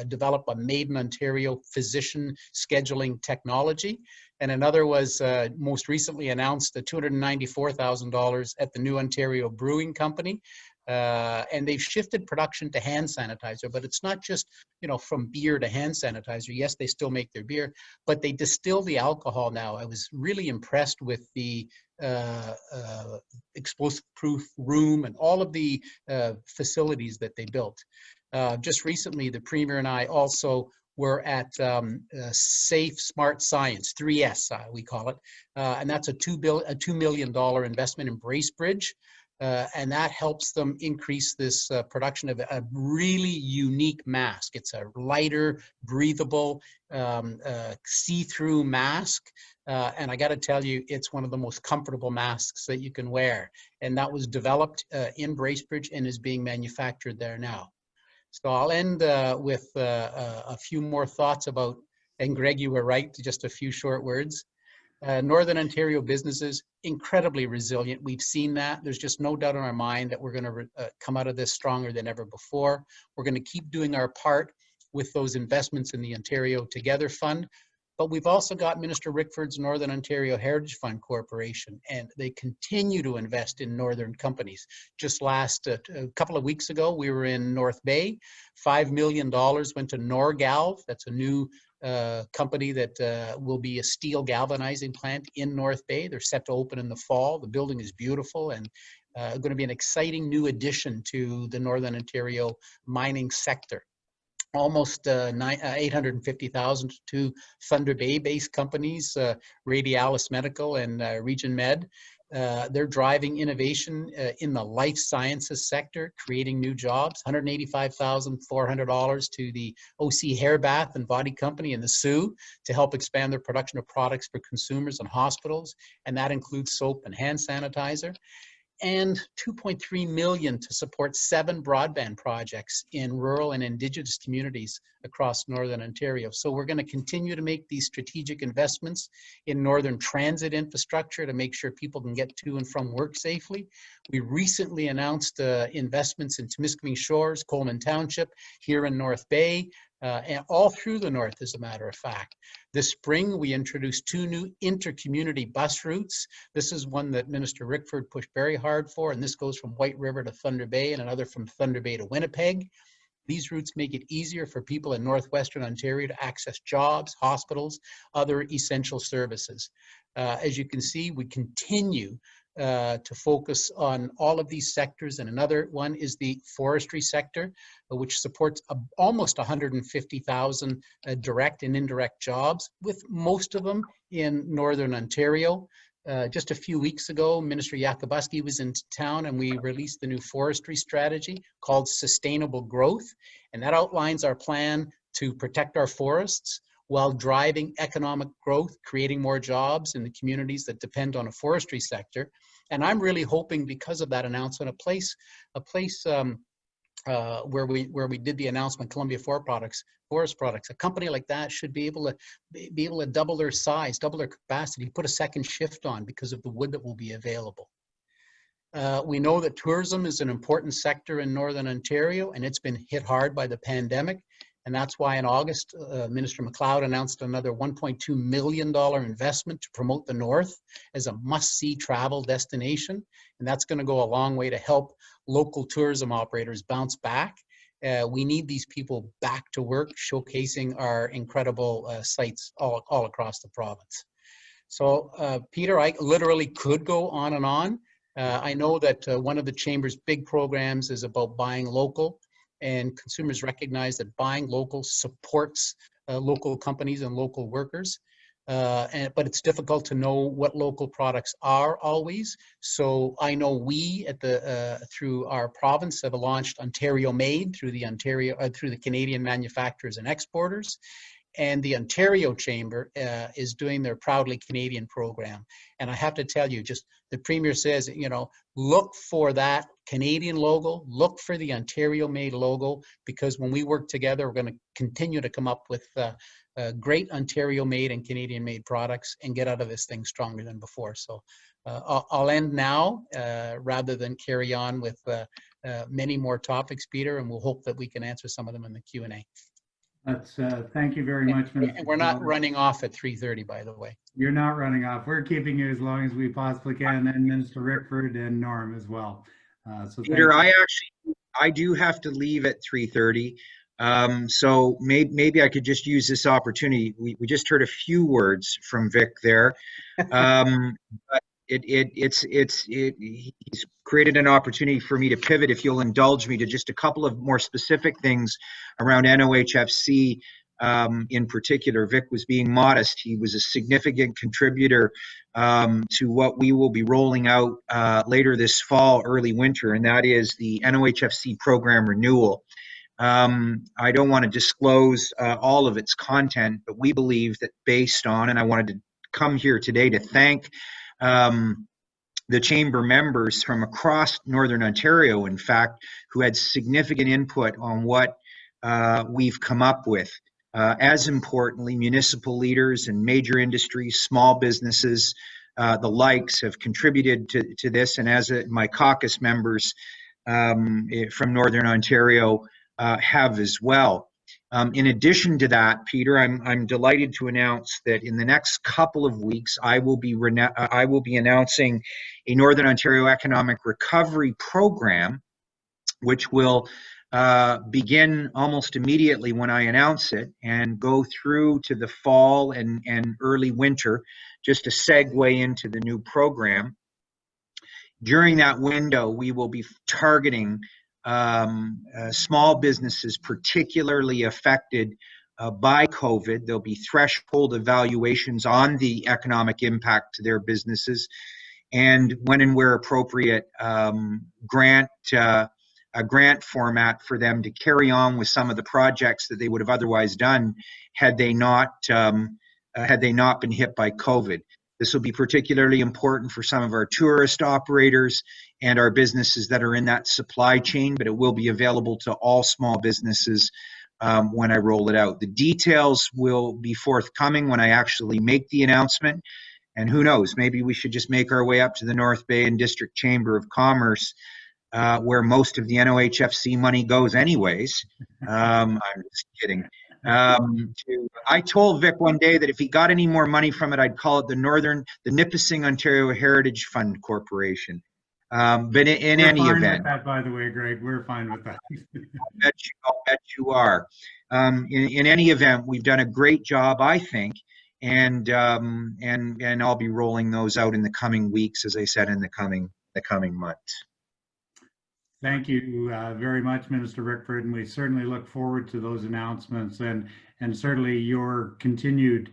develop a made in Ontario physician scheduling technology. And another was most recently announced the $294,000 at the New Ontario Brewing Company. And they've shifted production to hand sanitizer, but it's not just, you know, from beer to hand sanitizer. Yes, they still make their beer, but they distill the alcohol now. I was really impressed with the explosive-proof room and all of the facilities that they built. Just recently, the Premier and I also were at Safe Smart Science, 3S, we call it, and that's a $2 million investment in Bracebridge. And that helps them increase this production of a really unique mask. It's a lighter, breathable, see-through mask. And I got to tell you, it's one of the most comfortable masks that you can wear. And that was developed in Bracebridge and is being manufactured there now. So I'll end with a few more thoughts about, and Greg, you were right, just a few short words. Northern Ontario businesses, incredibly resilient. We've seen that. There's just no doubt in our mind that we're going to come out of this stronger than ever before. We're going to keep doing our part with those investments in the Ontario Together Fund. But we've also got Minister Rickford's Northern Ontario Heritage Fund Corporation, and they continue to invest in Northern companies. Just a couple of weeks ago, we were in North Bay. $5 million went to Norgalv. That's a new company that will be a steel galvanizing plant in North Bay. They're set to open in the fall. The building is beautiful and going to be an exciting new addition to the Northern Ontario mining sector. Almost 850,000 to Thunder Bay-based companies, Radialis Medical and Region Med. They're driving innovation in the life sciences sector, creating new jobs. $185,400 to the OC Hair Bath and Body Company in the Sioux to help expand their production of products for consumers and hospitals, and that includes soap and hand sanitizer. And $2.3 million to support 7 broadband projects in rural and Indigenous communities across Northern Ontario. So we're going to continue to make these strategic investments in Northern transit infrastructure to make sure people can get to and from work safely. We recently announced investments in Temiskaming Shores, Coleman Township, here in North Bay, and all through the north, as a matter of fact. This spring, we introduced 2 new inter-community bus routes. This is one that Minister Rickford pushed very hard for, and this goes from White River to Thunder Bay and another from Thunder Bay to Winnipeg. These routes make it easier for people in Northwestern Ontario to access jobs, hospitals, other essential services. As you can see, we continue to focus on all of these sectors, and another one is the forestry sector, which supports almost 150,000 direct and indirect jobs, with most of them in Northern Ontario. Just a few weeks ago, Minister Yakubuski was in town and we released the new forestry strategy called Sustainable Growth, and that outlines our plan to protect our forests while driving economic growth, creating more jobs in the communities that depend on a forestry sector. And I'm really hoping, because of that announcement, a place where we did the announcement, Columbia Forest Products, a company like that should be able to double their size, double their capacity, put a second shift on because of the wood that will be available. We know that tourism is an important sector in Northern Ontario, and it's been hit hard by the pandemic. And that's why in August, Minister MacLeod announced another $1.2 million investment to promote the North as a must-see travel destination. And that's going to go a long way to help local tourism operators bounce back. We need these people back to work, showcasing our incredible sites all across the province. So, Peter, I literally could go on and on. I know that one of the Chamber's big programs is about buying local, and consumers recognize that buying local supports local companies and local workers. but it's difficult to know what local products are always. So I know we at through our province have launched Ontario Made through the Canadian Manufacturers and Exporters. And the Ontario Chamber is doing their Proudly Canadian program. And I have to tell you, just the Premier says, look for that Canadian logo, look for the Ontario Made logo, because when we work together, we're going to continue to come up with great Ontario Made and Canadian Made products and get out of this thing stronger than before. So I'll end now rather than carry on with many more topics, Peter, and we'll hope that we can answer some of them in the Q&A. That's thank you very much, Mr. And we're not Fedeli. running off at 3:30, by the way. You're not running off. We're keeping you as long as we possibly can, and Minister Rickford and Norm as well. So Peter, thank I do have to leave at 3:30. So maybe I could just use this opportunity. We just heard a few words from Vic there. But he's created an opportunity for me to pivot, if you'll indulge me, to just a couple of more specific things around NOHFC. In particular, Vic was being modest. He was a significant contributor to what we will be rolling out later this fall, early winter, and that is the NOHFC program renewal. I don't want to disclose all of its content, but we believe that based on, and I wanted to come here today to thank the Chamber members from across Northern Ontario, in fact, who had significant input on what we've come up with. As importantly, municipal leaders and major industries, small businesses, the likes have contributed to this, and as my caucus members from Northern Ontario have as well. In addition to that, Peter, I'm delighted to announce that in the next couple of weeks, I will be announcing a Northern Ontario Economic Recovery Program, which will begin almost immediately when I announce it and go through to the fall and early winter, just to segue into the new program. During that window, we will be targeting small businesses particularly affected by COVID. There'll be threshold evaluations on the economic impact to their businesses, and when and where appropriate, a grant format for them to carry on with some of the projects that they would have otherwise done had they not been hit by COVID. This will be particularly important for some of our tourist operators and our businesses that are in that supply chain, but it will be available to all small businesses when I roll it out. The details will be forthcoming when I actually make the announcement. And who knows, maybe we should just make our way up to the North Bay and District Chamber of Commerce, where most of the NOHFC money goes anyways. I'm just kidding. I told Vic one day that if he got any more money from it, I'd call it the Nipissing Ontario Heritage Fund Corporation. But in We're any fine event, with that, by the way, Greg, we're fine with that. I'll bet you are. In any event, we've done a great job, I think, and I'll be rolling those out in the coming weeks, as I said, in the coming months. Thank you very much, Minister Rickford, and we certainly look forward to those announcements and certainly your continued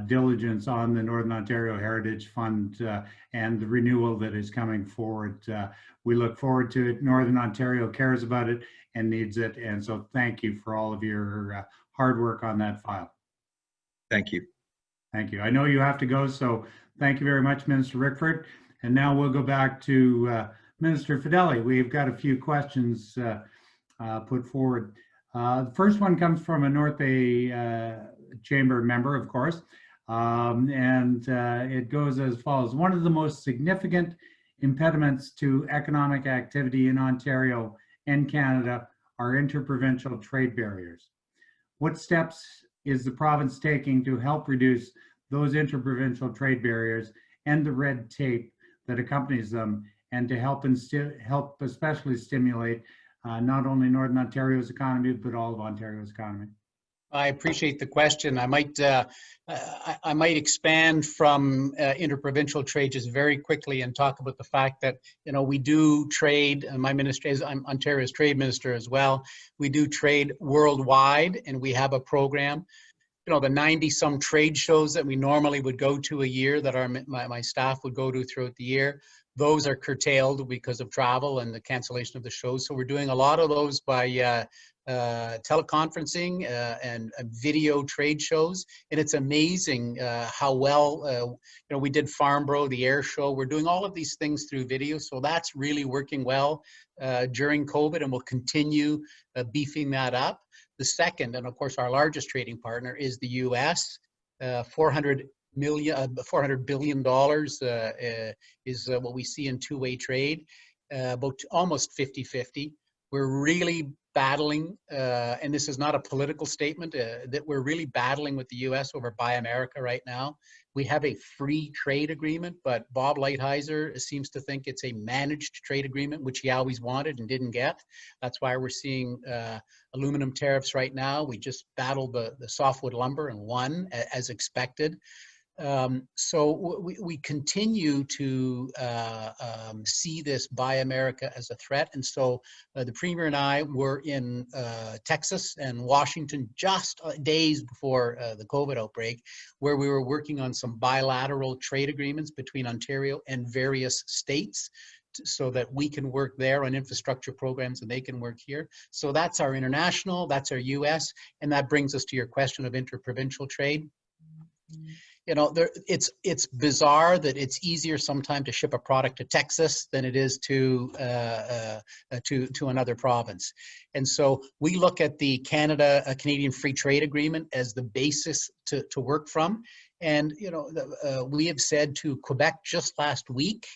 diligence on the Northern Ontario Heritage Fund and the renewal that is coming forward. We look forward to it. Northern Ontario cares about it and needs it, and so thank you for all of your hard work on that file. Thank you. Thank you. I know you have to go, so thank you very much, Minister Rickford. And now we'll go back to Minister Fedeli. We've got a few questions put forward. The first one comes from a North Bay Chamber member, of course, and it goes as follows. One of the most significant impediments to economic activity in Ontario and Canada are interprovincial trade barriers. What steps is the province taking to help reduce those interprovincial trade barriers and the red tape that accompanies them, and to help especially stimulate not only Northern Ontario's economy, but all of Ontario's economy? I appreciate the question. I might expand from interprovincial trade just very quickly and talk about the fact that we do trade. And my ministry is I'm Ontario's trade minister as well. We do trade worldwide, and we have a program. you know, the 90 some trade shows that we normally would go to a year, that my staff would go to throughout the year, those are curtailed because of travel and the cancellation of the shows. So we're doing a lot of those by teleconferencing and video trade shows. And it's amazing how well, you know, we did Farnborough, the air show. We're doing all of these things through video. So that's really working well during COVID, and we'll continue beefing that up. The second, and of course our largest trading partner, is the US. $400 billion is what we see in two-way trade, about almost 50-50. We're really battling, and this is not a political statement, that we're really battling with the US over Buy America right now. We have a free trade agreement, but Bob Lighthizer seems to think it's a managed trade agreement, which he always wanted and didn't get. That's why we're seeing aluminum tariffs right now. We just battled the softwood lumber and won, as expected. So we continue to see this Buy America as a threat. And so the Premier and I were in Texas and Washington just days before the COVID outbreak, where we were working on some bilateral trade agreements between Ontario and various states, so that we can work there on infrastructure programs and they can work here. So that's our international, that's our US, and that brings us to your question of interprovincial trade. You know, it's bizarre that it's easier sometimes to ship a product to Texas than it is to another province. And so we look at the Canadian Free Trade Agreement as the basis to work from. And, you know, we have said to Quebec just last week,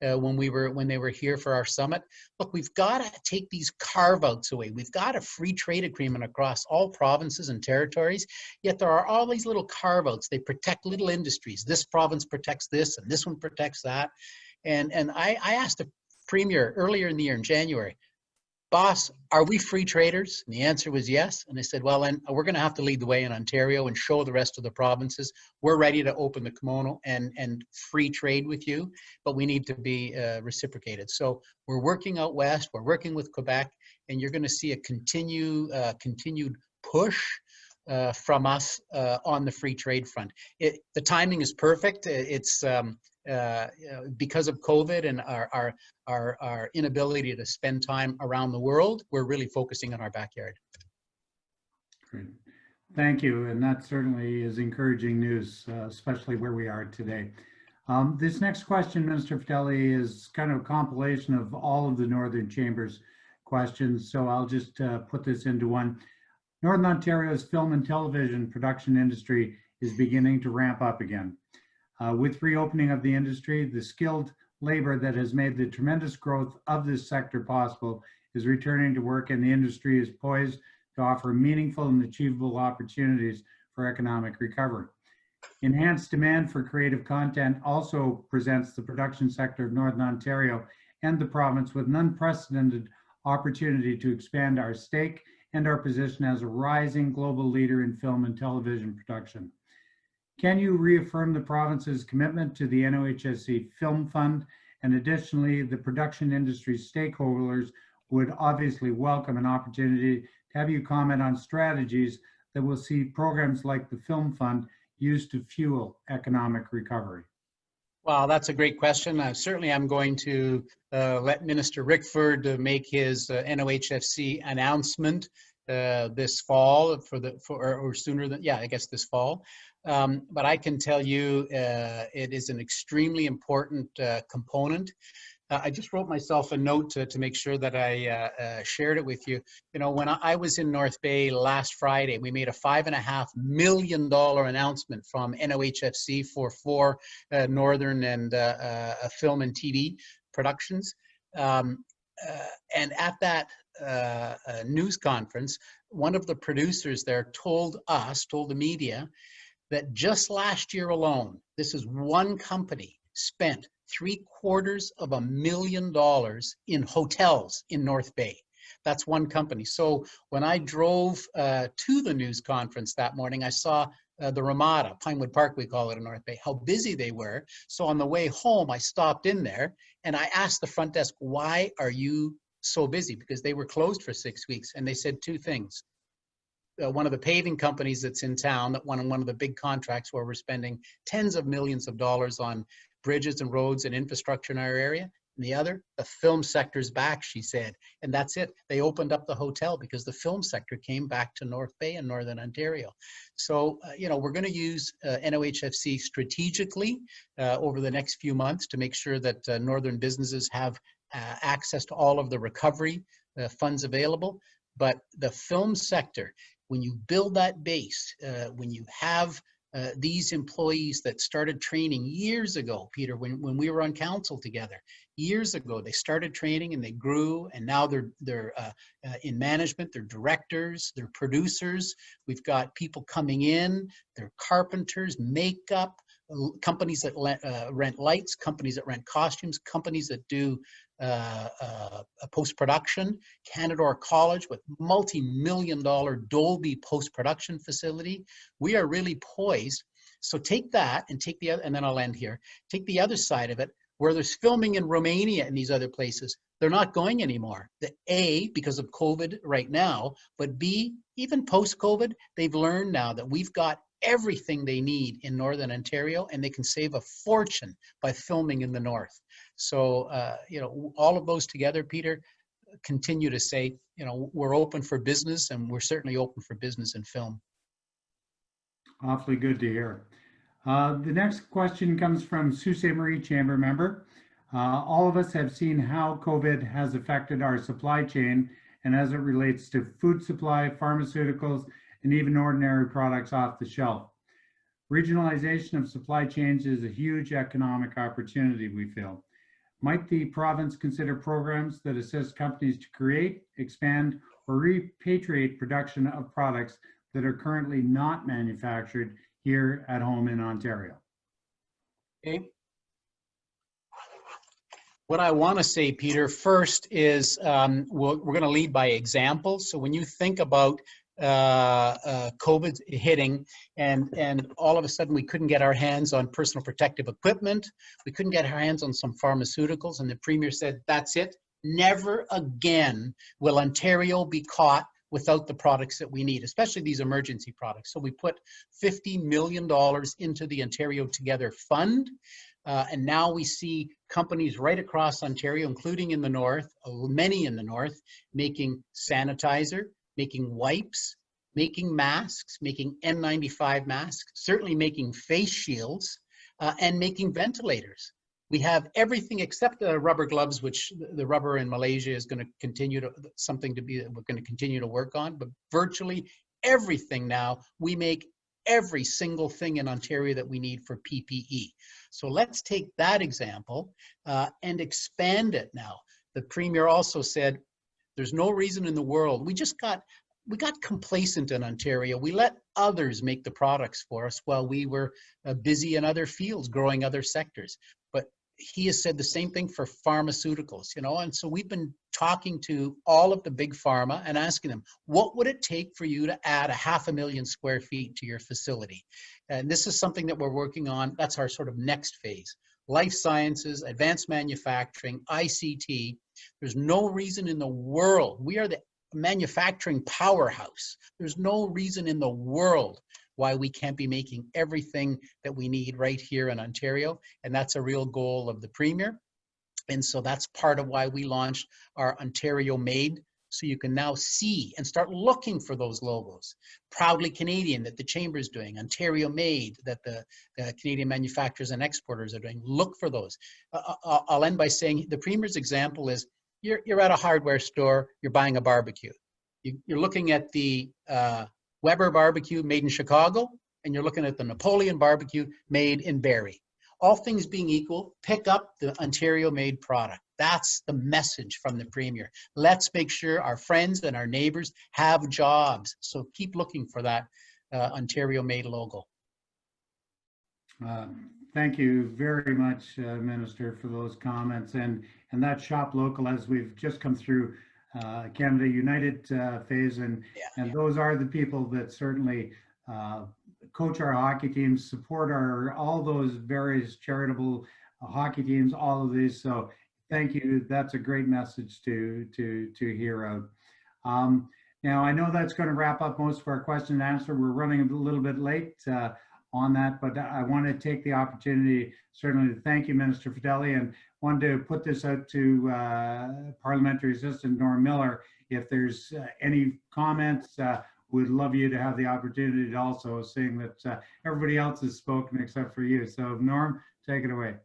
when they were here for our summit, look, we've got to take these carve-outs away. We've got a free trade agreement across all provinces and territories, yet there are all these little carve-outs. They protect little industries. This province protects this, and this one protects that. And I asked the Premier earlier in the year, in January, boss, are we free traders? And the answer was yes. And I said, well, then we're going to have to lead the way in Ontario and show the rest of the provinces we're ready to open the kimono and free trade with you, but we need to be reciprocated. So we're working out west, we're working with Quebec, and you're going to see a continued push from us on the free trade front. The timing is perfect. It's because of COVID and our inability to spend time around the world, we're really focusing on our backyard. Great. Thank you. And that certainly is encouraging news, especially where we are today. This next question, Minister Fedeli, is kind of a compilation of all of the Northern Chamber's questions. So I'll just put this into one. Northern Ontario's film and television production industry is beginning to ramp up again. With reopening of the industry, the skilled labor that has made the tremendous growth of this sector possible is returning to work, and the industry is poised to offer meaningful and achievable opportunities for economic recovery. Enhanced demand for creative content also presents the production sector of Northern Ontario and the province with an unprecedented opportunity to expand our stake and our position as a rising global leader in film and television production. Can you reaffirm the province's commitment to the NOHSC Film Fund? And additionally, the production industry stakeholders would obviously welcome an opportunity to have you comment on strategies that will see programs like the Film Fund used to fuel economic recovery. Well, that's a great question. Certainly, I'm going to let Minister Rickford make his NOHFC announcement this fall, or sooner than, yeah, I guess this fall. But I can tell you it is an extremely important component. I just wrote myself a note to make sure that I shared it with you. You know, when I was in North Bay last Friday, we made a $5.5 million announcement from NOHFC for 4 Northern and film and TV productions. And at that news conference, one of the producers there told the media, that just last year alone, this is one company, spent $750,000 in hotels in North Bay. That's one company. So when I drove to the news conference that morning, I saw the Ramada, Pinewood Park we call it in North Bay, how busy they were. So on the way home, I stopped in there and I asked the front desk, why are you so busy? Because they were closed for 6 weeks. And they said 2 things. one of the paving companies that's in town that won one of the big contracts where we're spending tens of millions of dollars on bridges and roads and infrastructure in our area. And the other, the film sector's back, she said. And that's it. They opened up the hotel because the film sector came back to North Bay and Northern Ontario. So, we're going to use NOHFC strategically over the next few months to make sure that northern businesses have access to all of the recovery funds available. But the film sector, when you build that base, when you have these employees that started training years ago, Peter, when we were on council together, years ago, they started training and they grew, and now they're in management, they're directors, they're producers. We've got people coming in, they're carpenters, makeup, companies that rent lights, companies that rent costumes, companies that do post-production. Canadore College with multi-million-dollar Dolby post-production facility. We are really poised. So take that and take the other, and then I'll end here. Take the other side of it, where there's filming in Romania and these other places. They're not going anymore. The A, because of COVID right now, but B, even post-COVID, they've learned now that we've got everything they need in Northern Ontario, and they can save a fortune by filming in the north. So, all of those together, Peter, continue to say, we're open for business, and we're certainly open for business in film. Awfully good to hear. The next question comes from Sault Ste. Marie Chamber member. All of us have seen how COVID has affected our supply chain and as it relates to food supply, pharmaceuticals, and even ordinary products off the shelf. Regionalization of supply chains is a huge economic opportunity, we feel. Might the province consider programs that assist companies to create, expand, or repatriate production of products that are currently not manufactured here at home in Ontario? Okay. What I want to say, Peter, first is we're going to lead by example. So when you think about COVID hitting and all of a sudden we couldn't get our hands on personal protective equipment, we couldn't get our hands on some pharmaceuticals, and the Premier said, that's it. Never again will Ontario be caught without the products that we need, especially these emergency products. So we put $50 million into the Ontario Together Fund. And now we see companies right across Ontario, including in the north, many in the north, making sanitizer, making wipes, making masks, making N95 masks, certainly making face shields, and making ventilators. We have everything except the rubber gloves, which the rubber in Malaysia is going to continue to, we're going to continue to work on, but virtually everything now, we make every single thing in Ontario that we need for PPE. So let's take that example and expand it now. The Premier also said, there's no reason in the world. We got complacent in Ontario. We let others make the products for us while we were busy in other fields, growing other sectors. But he has said the same thing for pharmaceuticals, and so we've been talking to all of the big pharma and asking them, what would it take for you to add 500,000 square feet to your facility? And this is something that we're working on. That's our sort of next phase. Life sciences, advanced manufacturing, ICT. There's no reason in the world. We are the manufacturing powerhouse. There's no reason in the world why we can't be making everything that we need right here in Ontario. And that's a real goal of the Premier. And so that's part of why we launched our Ontario Made. So you can now see and start looking for those logos. Proudly Canadian that the Chamber is doing, Ontario Made that the Canadian manufacturers and exporters are doing. Look for those. I'll end by saying the Premier's example is you're at a hardware store, you're buying a barbecue. You're looking at the Weber barbecue made in Chicago, and you're looking at the Napoleon barbecue made in Barrie. All things being equal, pick up the Ontario Made product. That's the message from the Premier. Let's make sure our friends and our neighbors have jobs. So keep looking for that Ontario Made logo. Thank you very much, Minister, for those comments. And that shop local, as we've just come through Canada United phase, and those are the people that certainly coach our hockey teams, support all those various charitable hockey teams, all of these. So thank you. That's a great message to hear out. Now, I know that's going to wrap up most of our question and answer. We're running a little bit late on that, but I want to take the opportunity certainly to thank you, Minister Fedeli, and wanted to put this out to Parliamentary Assistant Norm Miller. If there's any comments, we'd love you to have the opportunity to also, seeing that everybody else has spoken except for you. So Norm, take it away.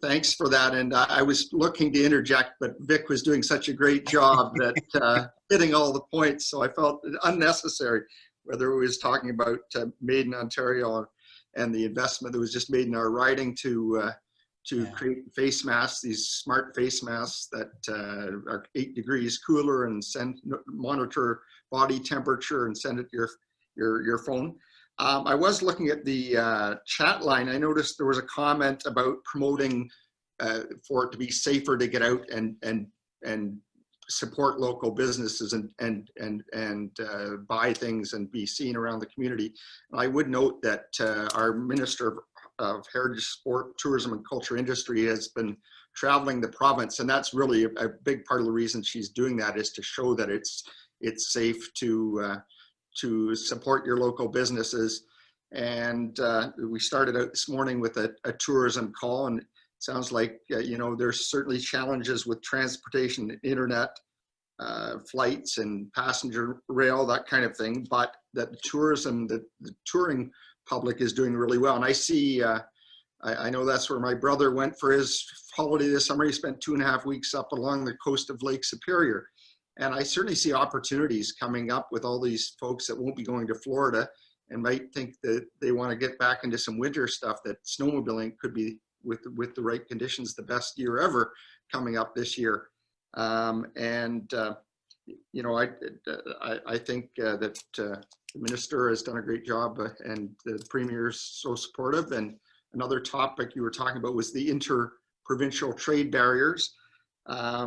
Thanks for that. And I was looking to interject, but Vic was doing such a great job that hitting all the points. So I felt it unnecessary, whether it was talking about Made in Ontario and the investment that was just made in our riding to create face masks, these smart face masks that are 8 degrees cooler and monitor body temperature and send it to your phone. I was looking at the chat line. I noticed there was a comment about promoting for it to be safer to get out and support local businesses and buy things and be seen around the community. And I would note that our Minister of Heritage, Sport, Tourism and Culture Industry has been traveling the province, and that's really a big part of the reason she's doing that, is to show that it's safe to support your local businesses. And we started out this morning with a tourism call, and it sounds like there's certainly challenges with transportation, internet, flights and passenger rail, that kind of thing, but that the touring public is doing really well. And I see, I know that's where my brother went for his holiday this summer. He spent 2.5 weeks up along the coast of Lake Superior. And I certainly see opportunities coming up with all these folks that won't be going to Florida and might think that they want to get back into some winter stuff, that snowmobiling could be, with the right conditions, the best year ever coming up this year. I think that the Minister has done a great job, and the Premier is so supportive. And another topic you were talking about was the inter-provincial trade barriers. I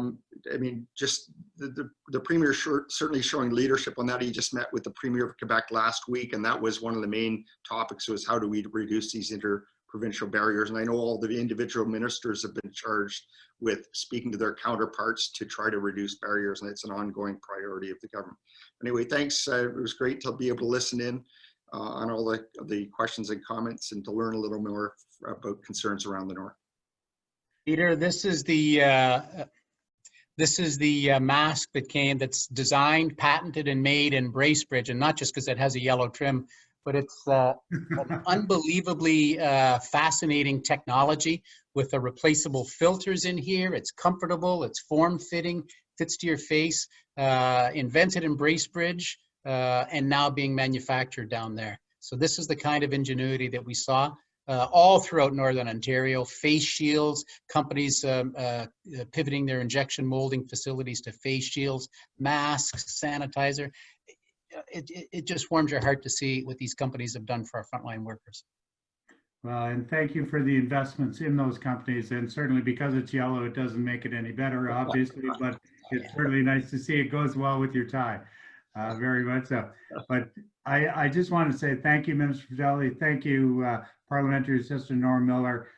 mean, just the Premier certainly showing leadership on that. He just met with the Premier of Quebec last week, and that was one of the main topics, was how do we reduce these inter-provincial barriers. And I know all the individual ministers have been charged with speaking to their counterparts to try to reduce barriers, and it's an ongoing priority of the government. Anyway, thanks. It was great to be able to listen in on all the questions and comments, and to learn a little more about concerns around the North. Peter, this is the mask that's designed, patented, and made in Bracebridge, and not just because it has a yellow trim, but it's an unbelievably fascinating technology with the replaceable filters in here. It's comfortable, it's form-fitting, fits to your face, invented in Bracebridge, and now being manufactured down there. So this is the kind of ingenuity that we saw all throughout Northern Ontario. Face shields, companies pivoting their injection molding facilities to face shields, masks, sanitizer. It just warms your heart to see what these companies have done for our frontline workers. Well, and thank you for the investments in those companies. And certainly, because it's yellow, it doesn't make it any better, obviously, but it's really nice to see it goes well with your tie. Very much so. But I just want to say thank you, Minister Fedeli. Thank you, Parliamentary Assistant Norm Miller,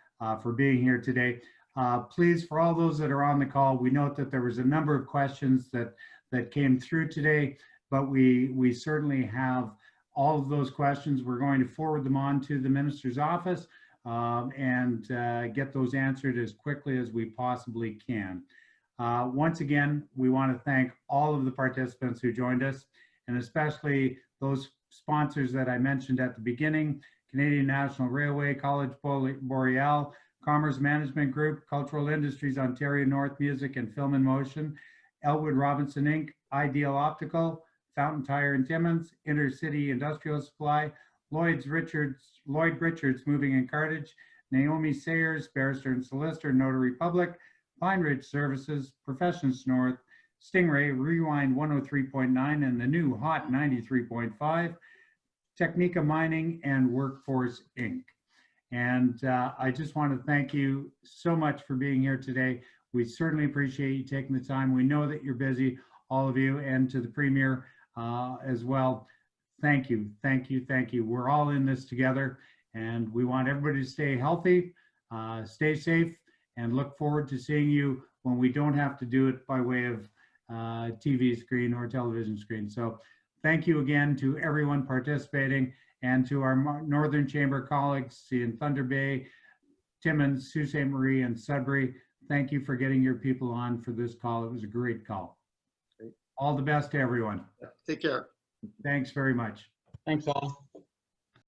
for being here today. Please, for all those that are on the call, we note that there was a number of questions that came through today, but we certainly have all of those questions. We're going to forward them on to the Minister's office and get those answered as quickly as we possibly can. Once again, we want to thank all of the participants who joined us, and especially those sponsors that I mentioned at the beginning: Canadian National Railway, College Boreal, Commerce Management Group, Cultural Industries Ontario North Music and Film in Motion, Elwood Robinson Inc., Ideal Optical, Fountain Tire and Timmins, Intercity Industrial Supply, Lloyd Richards Moving and Cartage, Naomi Sayers, Barrister and Solicitor, Notary Public, Pine Ridge Services, Professions North, Stingray, Rewind 103.9 and the new Hot 93.5, Technica Mining, and Workforce Inc. And I just want to thank you so much for being here today. We certainly appreciate you taking the time. We know that you're busy, all of you, and to the Premier as well. Thank you, thank you, thank you. We're all in this together, and we want everybody to stay healthy, stay safe, and look forward to seeing you when we don't have to do it by way of TV screen or television screen. So thank you again to everyone participating, and to our Northern Chamber colleagues in Thunder Bay, Timmins, Sault Ste. Marie, and Sudbury. Thank you for getting your people on for this call. It was a great call. Great. All the best to everyone. Take care. Thanks very much. Thanks all.